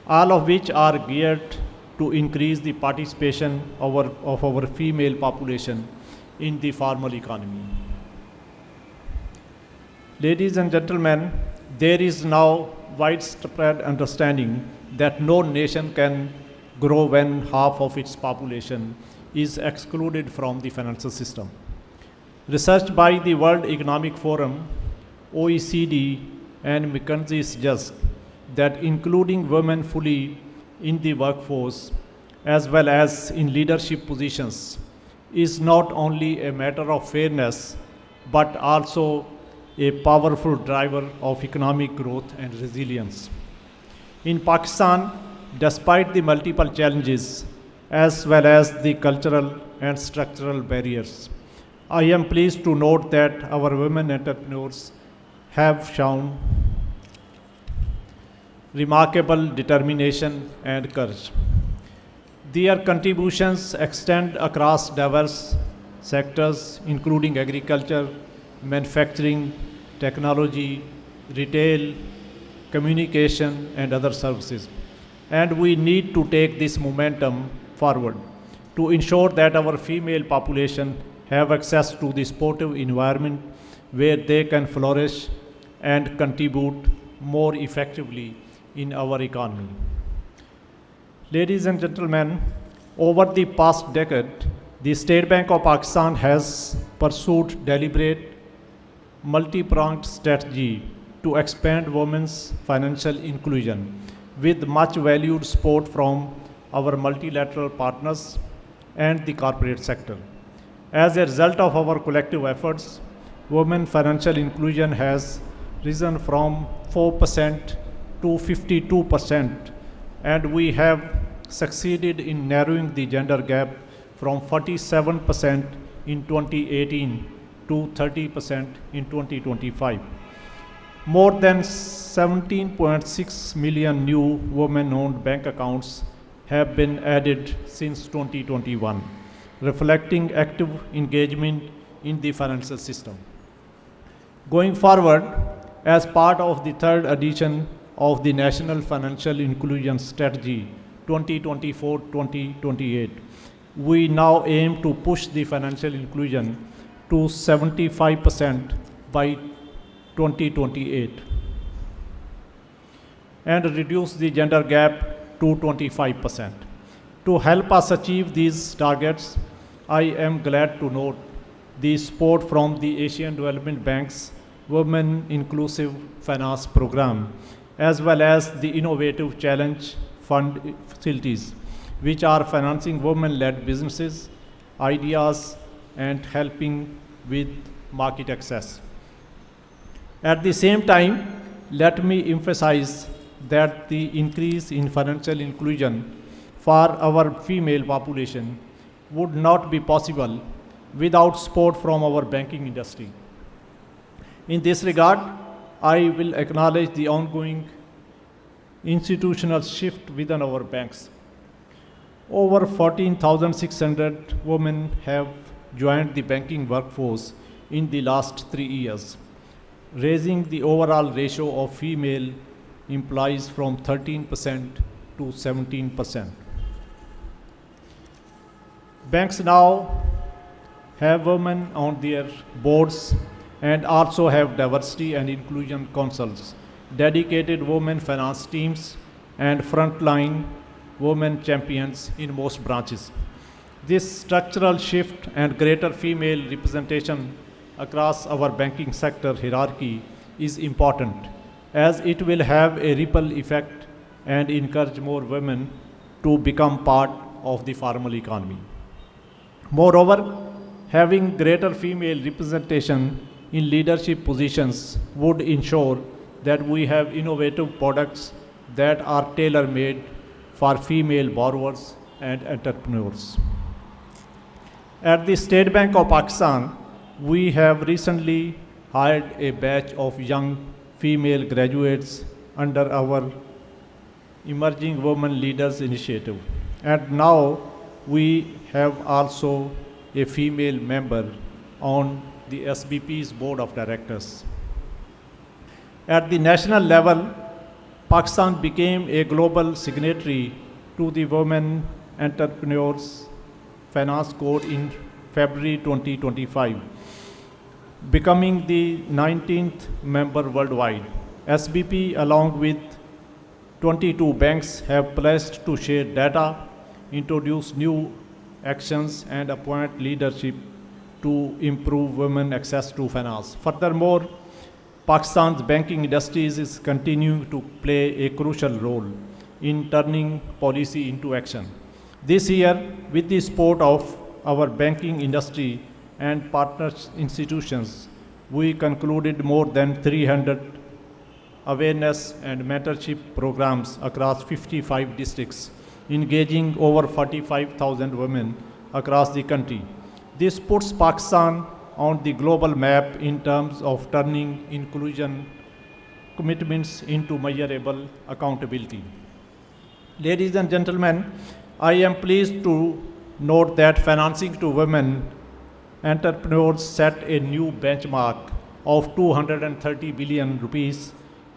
all of which are geared to increase the participation of our female population in the formal economy. Ladies and gentlemen, there is now widespread understanding that no nation can grow when half of its population is excluded from the financial system. Research by the World Economic Forum, OECD, and McKinsey suggests that including women fully in the workforce as well as in leadership positions is not only a matter of fairness but also a powerful driver of economic growth and resilience. In Pakistan, despite the multiple challenges as well as the cultural and structural barriers, I am pleased to note that our women entrepreneurs have shown remarkable determination and courage. Their contributions extend across diverse sectors, including agriculture, manufacturing, technology, retail, communication, and other services. And we need to take this momentum forward to ensure that our female population have access to the supportive environment where they can flourish and contribute more effectively in our economy. Ladies and gentlemen, over the past decade, the State Bank of Pakistan has pursued deliberate, multi-pronged strategy to expand women's financial inclusion with much valued support from our multilateral partners and the corporate sector. As a result of our collective efforts, women financial inclusion has risen from 4% to 52%, and we have succeeded in narrowing the gender gap from 47% in 2018 to 30% in 2025. More than 17.6 million new women-owned bank accounts have been added since 2021, reflecting active engagement in the financial system. Going forward, as part of the third edition of the National Financial Inclusion Strategy 2024-2028, we now aim to push the financial inclusion to 75% by 2028 and reduce the gender gap to 25%. To help us achieve these targets, I am glad to note the support from the Asian Development Bank's Women Inclusive Finance Program, as well as the Innovative Challenge Fund facilities, which are financing women-led businesses, ideas, and helping with market access. At the same time, let me emphasize that the increase in financial inclusion for our female population would not be possible without support from our banking industry. In this regard, I will acknowledge the ongoing institutional shift within our banks. Over 14,600 women have joined the banking workforce in the last 3 years, raising the overall ratio of female employees from 13% to 17%. Banks now have women on their boards and also have diversity and inclusion councils, dedicated women finance teams, and frontline women champions in most branches. This structural shift and greater female representation across our banking sector hierarchy is important, as it will have a ripple effect and encourage more women to become part of the formal economy. Moreover, having greater female representation in leadership positions would ensure that we have innovative products that are tailor-made for female borrowers and entrepreneurs. At the State Bank of Pakistan, we have recently hired a batch of young female graduates under our Emerging Women Leaders Initiative. And now we have also a female member on the SBP's board of directors. At the national level, Pakistan became a global signatory to the Women Entrepreneurs Finance Code in February 2025, becoming the 19th member worldwide. SBP, along with 22 banks, have pledged to share data, introduce new actions, and appoint leadership to improve women access to finance. Furthermore, Pakistan's banking industries is continuing to play a crucial role in turning policy into action. This year, with the support of our banking industry and partner institutions, we concluded more than 300 awareness and mentorship programs across 55 districts, engaging over 45,000 women across the country. This puts Pakistan on the global map in terms of turning inclusion commitments into measurable accountability. Ladies and gentlemen, I am pleased to note that financing to women entrepreneurs set a new benchmark of 230 billion rupees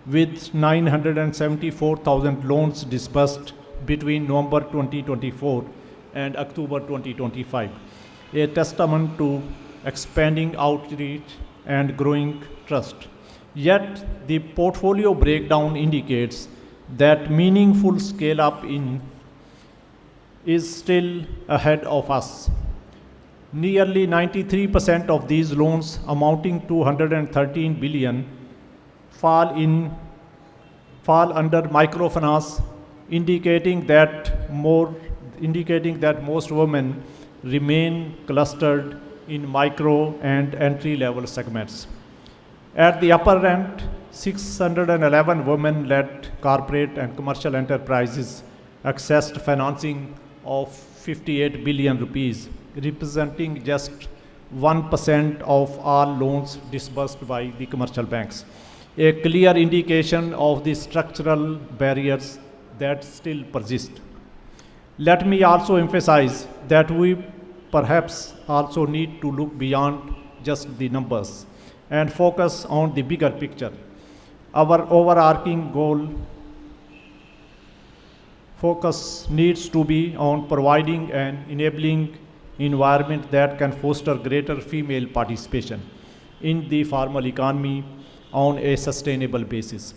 with 974,000 loans disbursed between November 2024 and October 2025, a testament to expanding outreach and growing trust. Yet, the portfolio breakdown indicates that meaningful scale-up is still ahead of us. Nearly 93% of these loans, amounting to 113 billion, fall in fall under microfinance, indicating that most women remain clustered in micro and entry-level segments. At the upper end, 611 women-led corporate and commercial enterprises accessed financing of 58 billion rupees, representing just 1% of all loans disbursed by the commercial banks, a clear indication of the structural barriers that still persist. Let me also emphasize that we perhaps also need to look beyond just the numbers and focus on the bigger picture. Our overarching focus needs to be on providing an enabling environment that can foster greater female participation in the formal economy on a sustainable basis.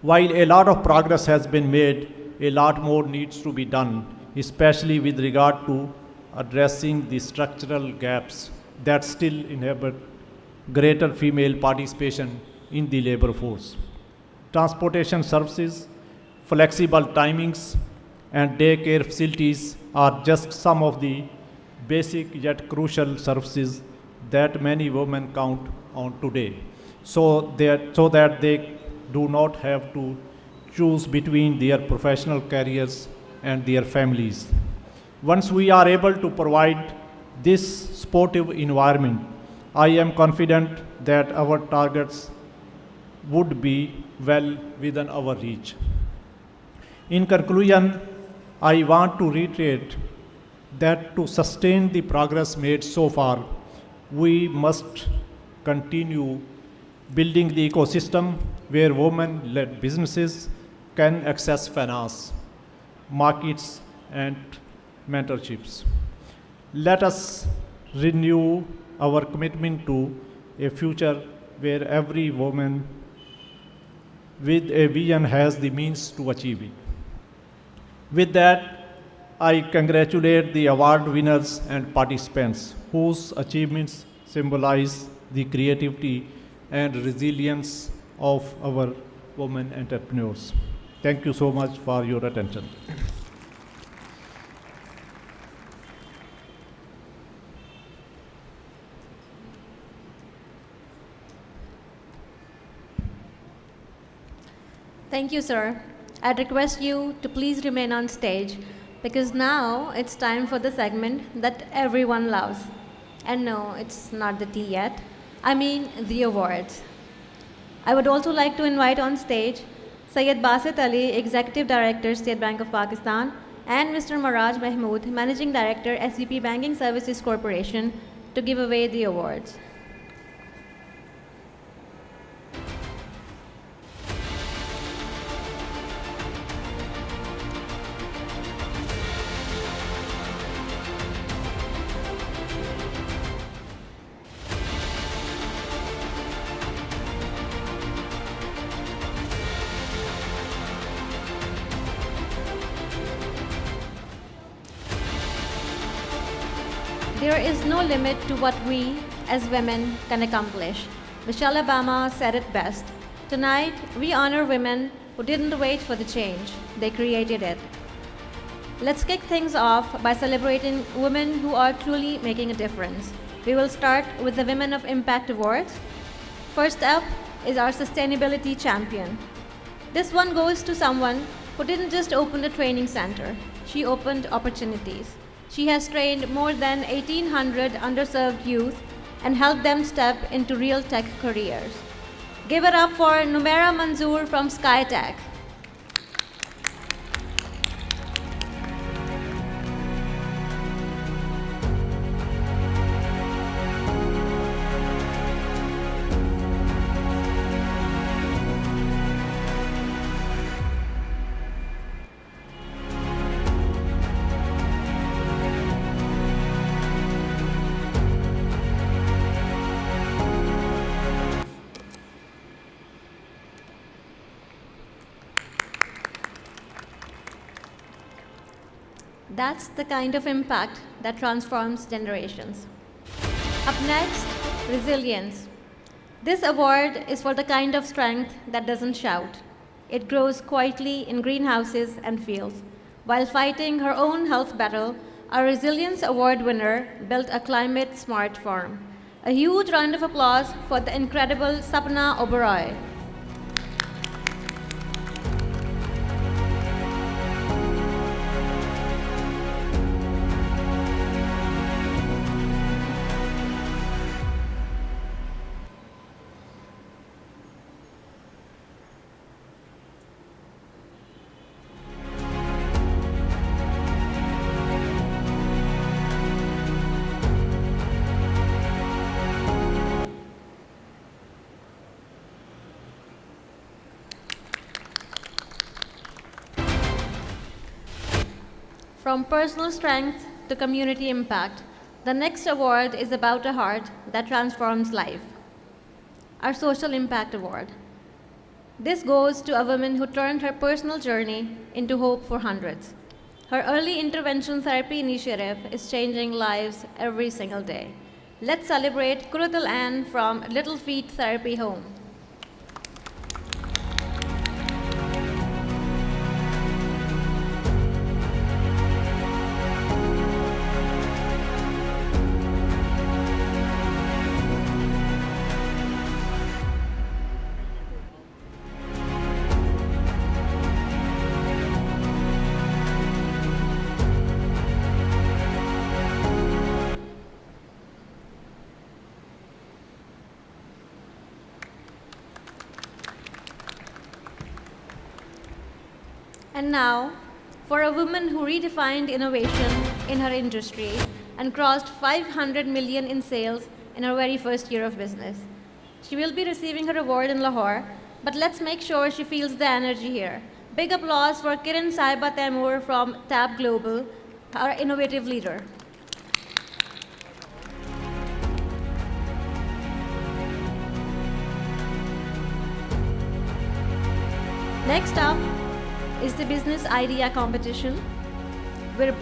While a lot of progress has been made, a lot more needs to be done, especially with regard to addressing the structural gaps that still inhibit greater female participation in the labor force. Transportation services, flexible timings, and daycare facilities are just some of the basic yet crucial services that many women count on today, so that they do not have to choose between their professional careers and their families. Once we are able to provide this supportive environment, I am confident that our targets would be well within our reach. In conclusion, I want to reiterate that to sustain the progress made so far, we must continue building the ecosystem where women-led businesses can access finance, markets, and mentorships. Let us renew our commitment to a future where every woman with a vision has the means to achieve it. With that, I congratulate the award winners and participants whose achievements symbolize the creativity and resilience of our women entrepreneurs. Thank you so much for your attention. Thank you, sir. I'd request you to please remain on stage because now it's time for the segment that everyone loves. And no, it's not the tea yet. I mean the awards. I would also like to invite on stage Syed Basit Ali, Executive Director, State Bank of Pakistan, and Mr. Maraj Mahmood, Managing Director, SVP Banking Services Corporation, to give away the awards. There is no limit to what we, as women, can accomplish. Michelle Obama said it best. Tonight, we honor women who didn't wait for the change. They created it. Let's kick things off by celebrating women who are truly making a difference. We will start with the Women of Impact Awards. First up is our Sustainability Champion. This one goes to someone who didn't just open a training center. She opened opportunities. She has trained more than 1,800 underserved youth and helped them step into real tech careers. Give it up for Numera Manzoor from SkyTech. That's the kind of impact that transforms generations. Up next, resilience. This award is for the kind of strength that doesn't shout. It grows quietly in greenhouses and fields. While fighting her own health battle, our Resilience Award winner built a climate-smart farm. A huge round of applause for the incredible Sapna Oberoi. From personal strength to community impact, the next award is about a heart that transforms life. Our Social Impact Award. This goes to a woman who turned her personal journey into hope for hundreds. Her early intervention therapy initiative is changing lives every single day. Let's celebrate Kurutal Ann from Little Feet Therapy Home. And now, for a woman who redefined innovation in her industry and crossed 500 million in sales in her very first year of business. She will be receiving her award in Lahore, but let's make sure she feels the energy here. Big applause for Kiran Saiba Taimur from Tab Global, our innovative leader. Next up is the business idea competition, where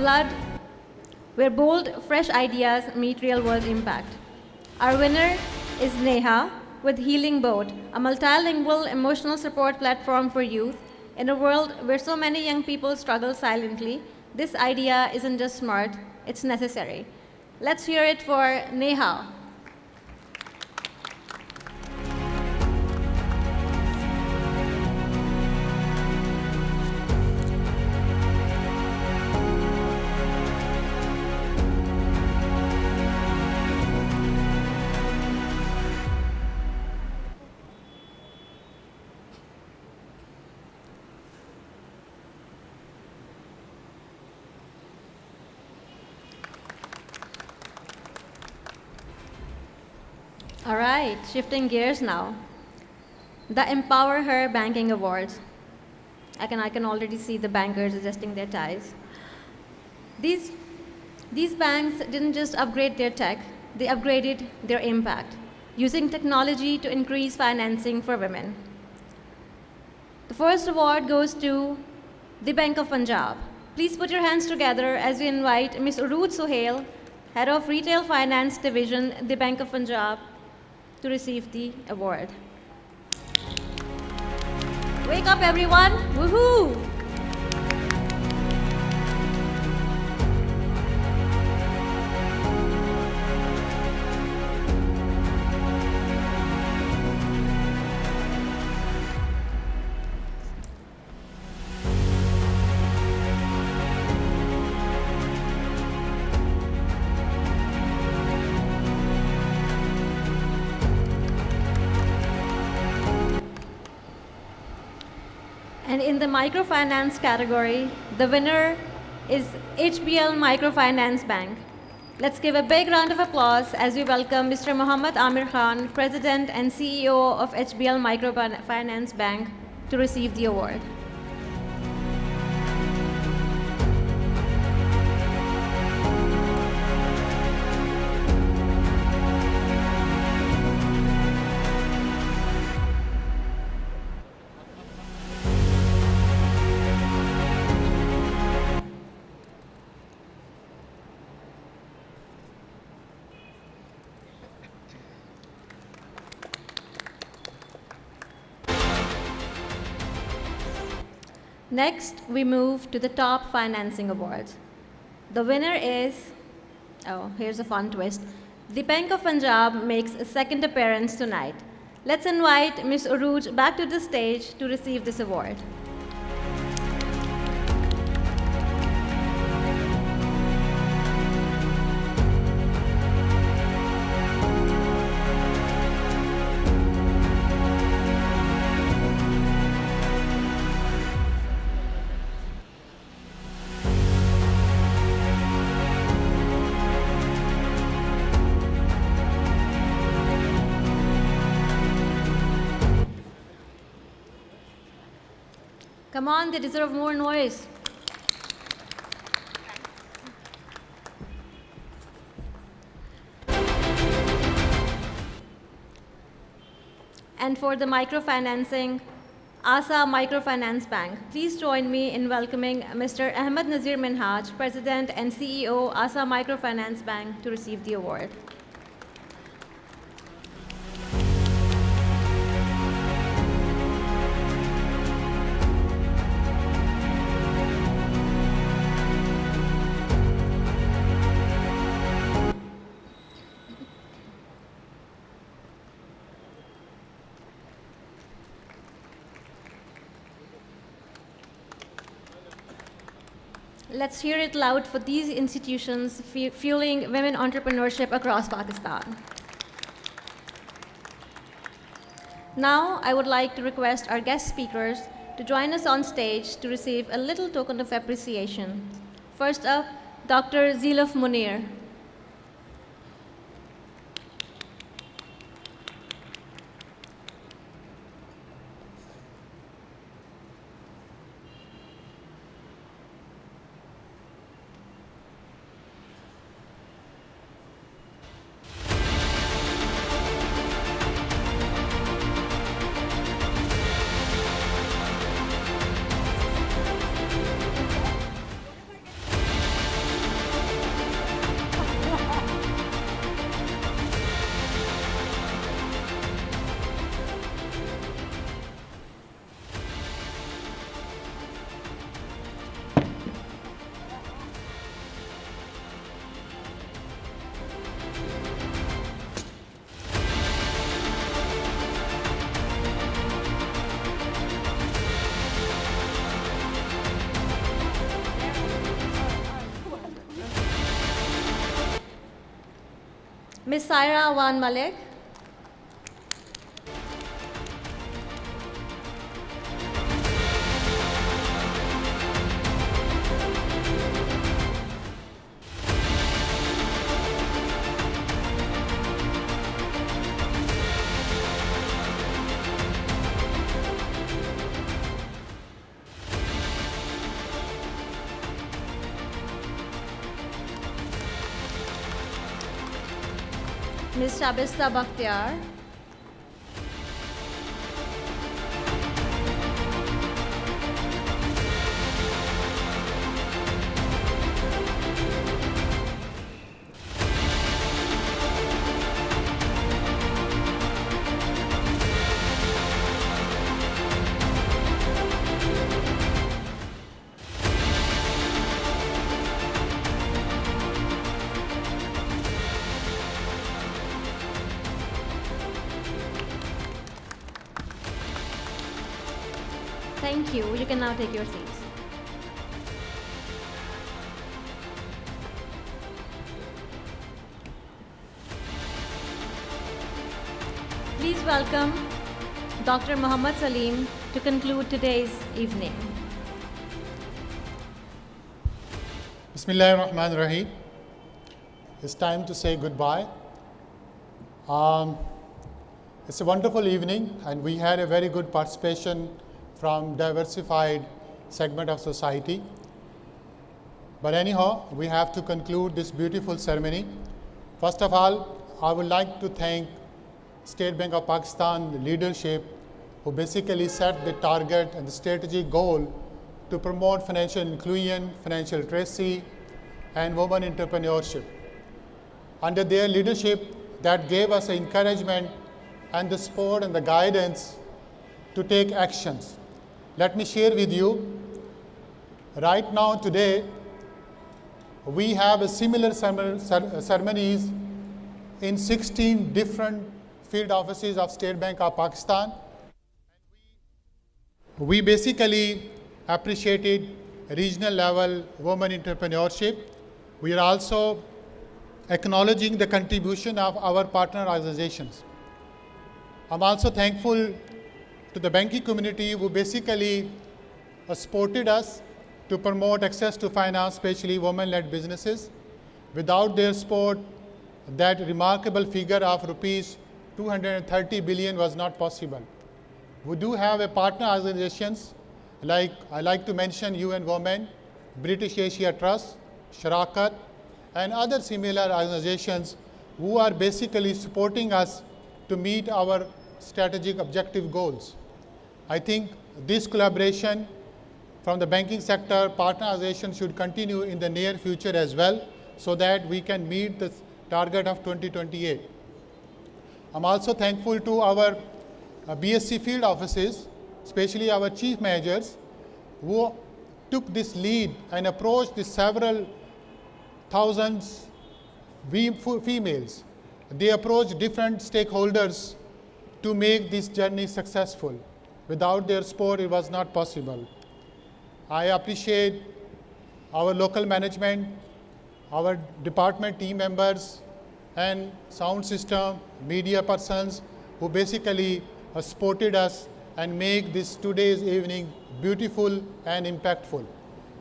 bold, fresh ideas meet real-world impact. Our winner is Neha with Healing Boat, a multilingual emotional support platform for youth. In a world where so many young people struggle silently, this idea isn't just smart, it's necessary. Let's hear it for Neha. All right, shifting gears now. The Empower Her Banking Awards. I can already see the bankers adjusting their ties. These banks didn't just upgrade their tech, they upgraded their impact, using technology to increase financing for women. The first award goes to the Bank of Punjab. Please put your hands together as we invite Ms. Urooj Sohail, Head of Retail Finance Division, the Bank of Punjab, to receive the award. Wake up, everyone! Woohoo! And in the microfinance category, the winner is HBL Microfinance Bank. Let's give a big round of applause as we welcome Mr. Muhammad Amir Khan, President and CEO of HBL Microfinance Bank, to receive the award. Next, we move to the top financing awards. The winner is, oh, here's a fun twist. The Bank of Punjab makes a second appearance tonight. Let's invite Ms. Uruj back to the stage to receive this award. Come on, they deserve more noise. And for the microfinancing, ASA Microfinance Bank. Please join me in welcoming Mr. Ahmed Nazir Minhaj, President and CEO, ASA Microfinance Bank, to receive the award. Let's hear it loud for these institutions fueling women entrepreneurship across Pakistan. Now, I would like to request our guest speakers to join us on stage to receive a little token of appreciation. First up, Dr. Zilaf Munir. Ms. Saira Awan Malik. Ms. Shabista Bakhtiar. Thank you. You can now take your seats. Please welcome Dr. Muhammad Salim to conclude today's evening. Bismillahir Rahmanir Rahim. It's time to say goodbye. It's a wonderful evening, and we had a very good participation from diversified segment of society. But anyhow, we have to conclude this beautiful ceremony. First of all, I would like to thank State Bank of Pakistan leadership, who basically set the target and the strategic goal to promote financial inclusion, financial literacy, and women entrepreneurship. Under their leadership, that gave us the encouragement and the support and the guidance to take actions. Let me share with you Right now, today, we have a similar ceremonies in 16 different field offices of State Bank of Pakistan. We basically appreciated regional level women entrepreneurship. We are also acknowledging the contribution of our partner organizations. I'm also thankful to the banking community who basically supported us to promote access to finance, especially women-led businesses. Without their support, that remarkable figure of rupees 230 billion was not possible. We do have a partner organizations, like I like to mention UN Women, British Asia Trust, Sharakat, and other similar organizations who are basically supporting us to meet our strategic objective goals. I think this collaboration from the banking sector, partner organizations should continue in the near future as well, so that we can meet the target of 2028. I'm also thankful to our BSc field offices, especially our chief managers, who took this lead and approached the several thousands females. They approached different stakeholders to make this journey successful. Without their support, it was not possible. I appreciate our local management, our department team members, and sound system, media persons who basically supported us and make this today's evening beautiful and impactful.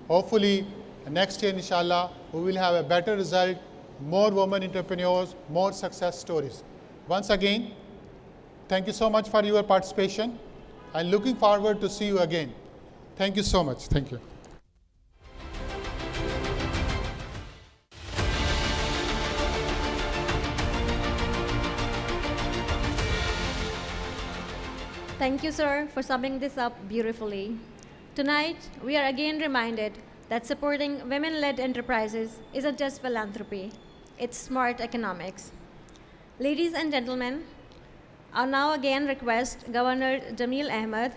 Hopefully, next year, inshallah, we will have a better result, more women entrepreneurs, more success stories. Once again, thank you so much for your participation. I'm looking forward to see you again. Thank you so much. Thank you. Thank you, sir, for summing this up beautifully. Tonight, we are again reminded that supporting women-led enterprises isn't just philanthropy, it's smart economics. Ladies and gentlemen, I'll now again request Governor Jameel Ahmed,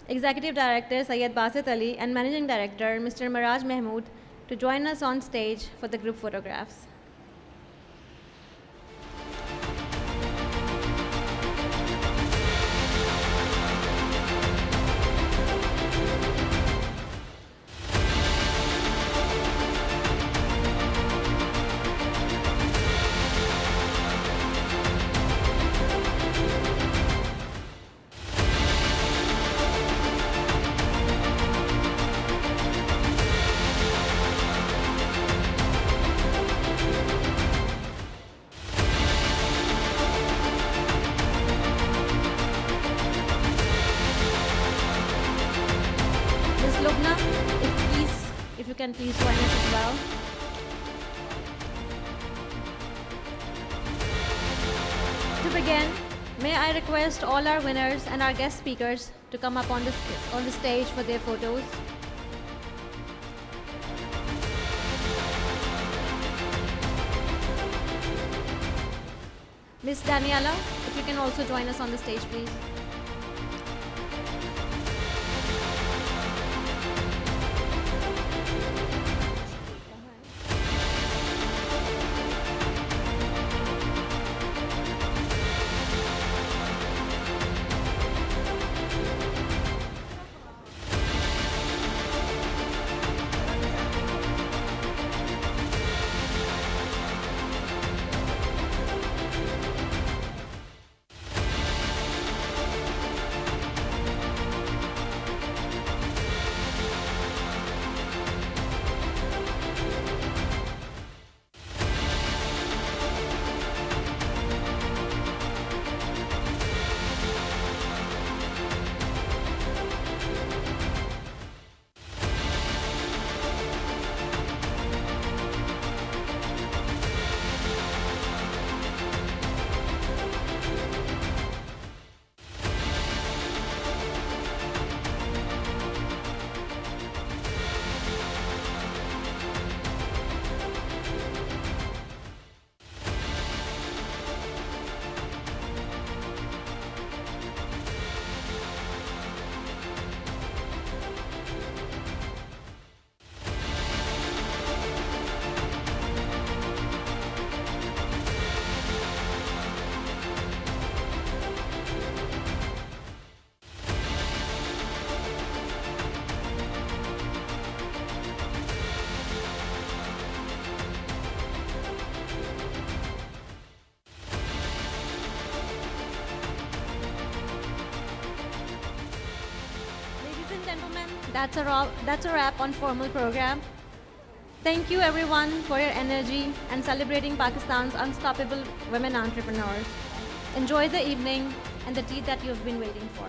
Executive Director Syed Basit Ali, and Managing Director Mr. Maraj Mahmood to join us on stage for the group photographs. If you can please join us as well. To begin, may I request all our winners and our guest speakers to come up on the stage for their photos. Miss Daniela, if you can also join us on the stage, please. That's a wrap on formal program. Thank you everyone for your energy and celebrating Pakistan's unstoppable women entrepreneurs. Enjoy the evening and the tea that you've been waiting for.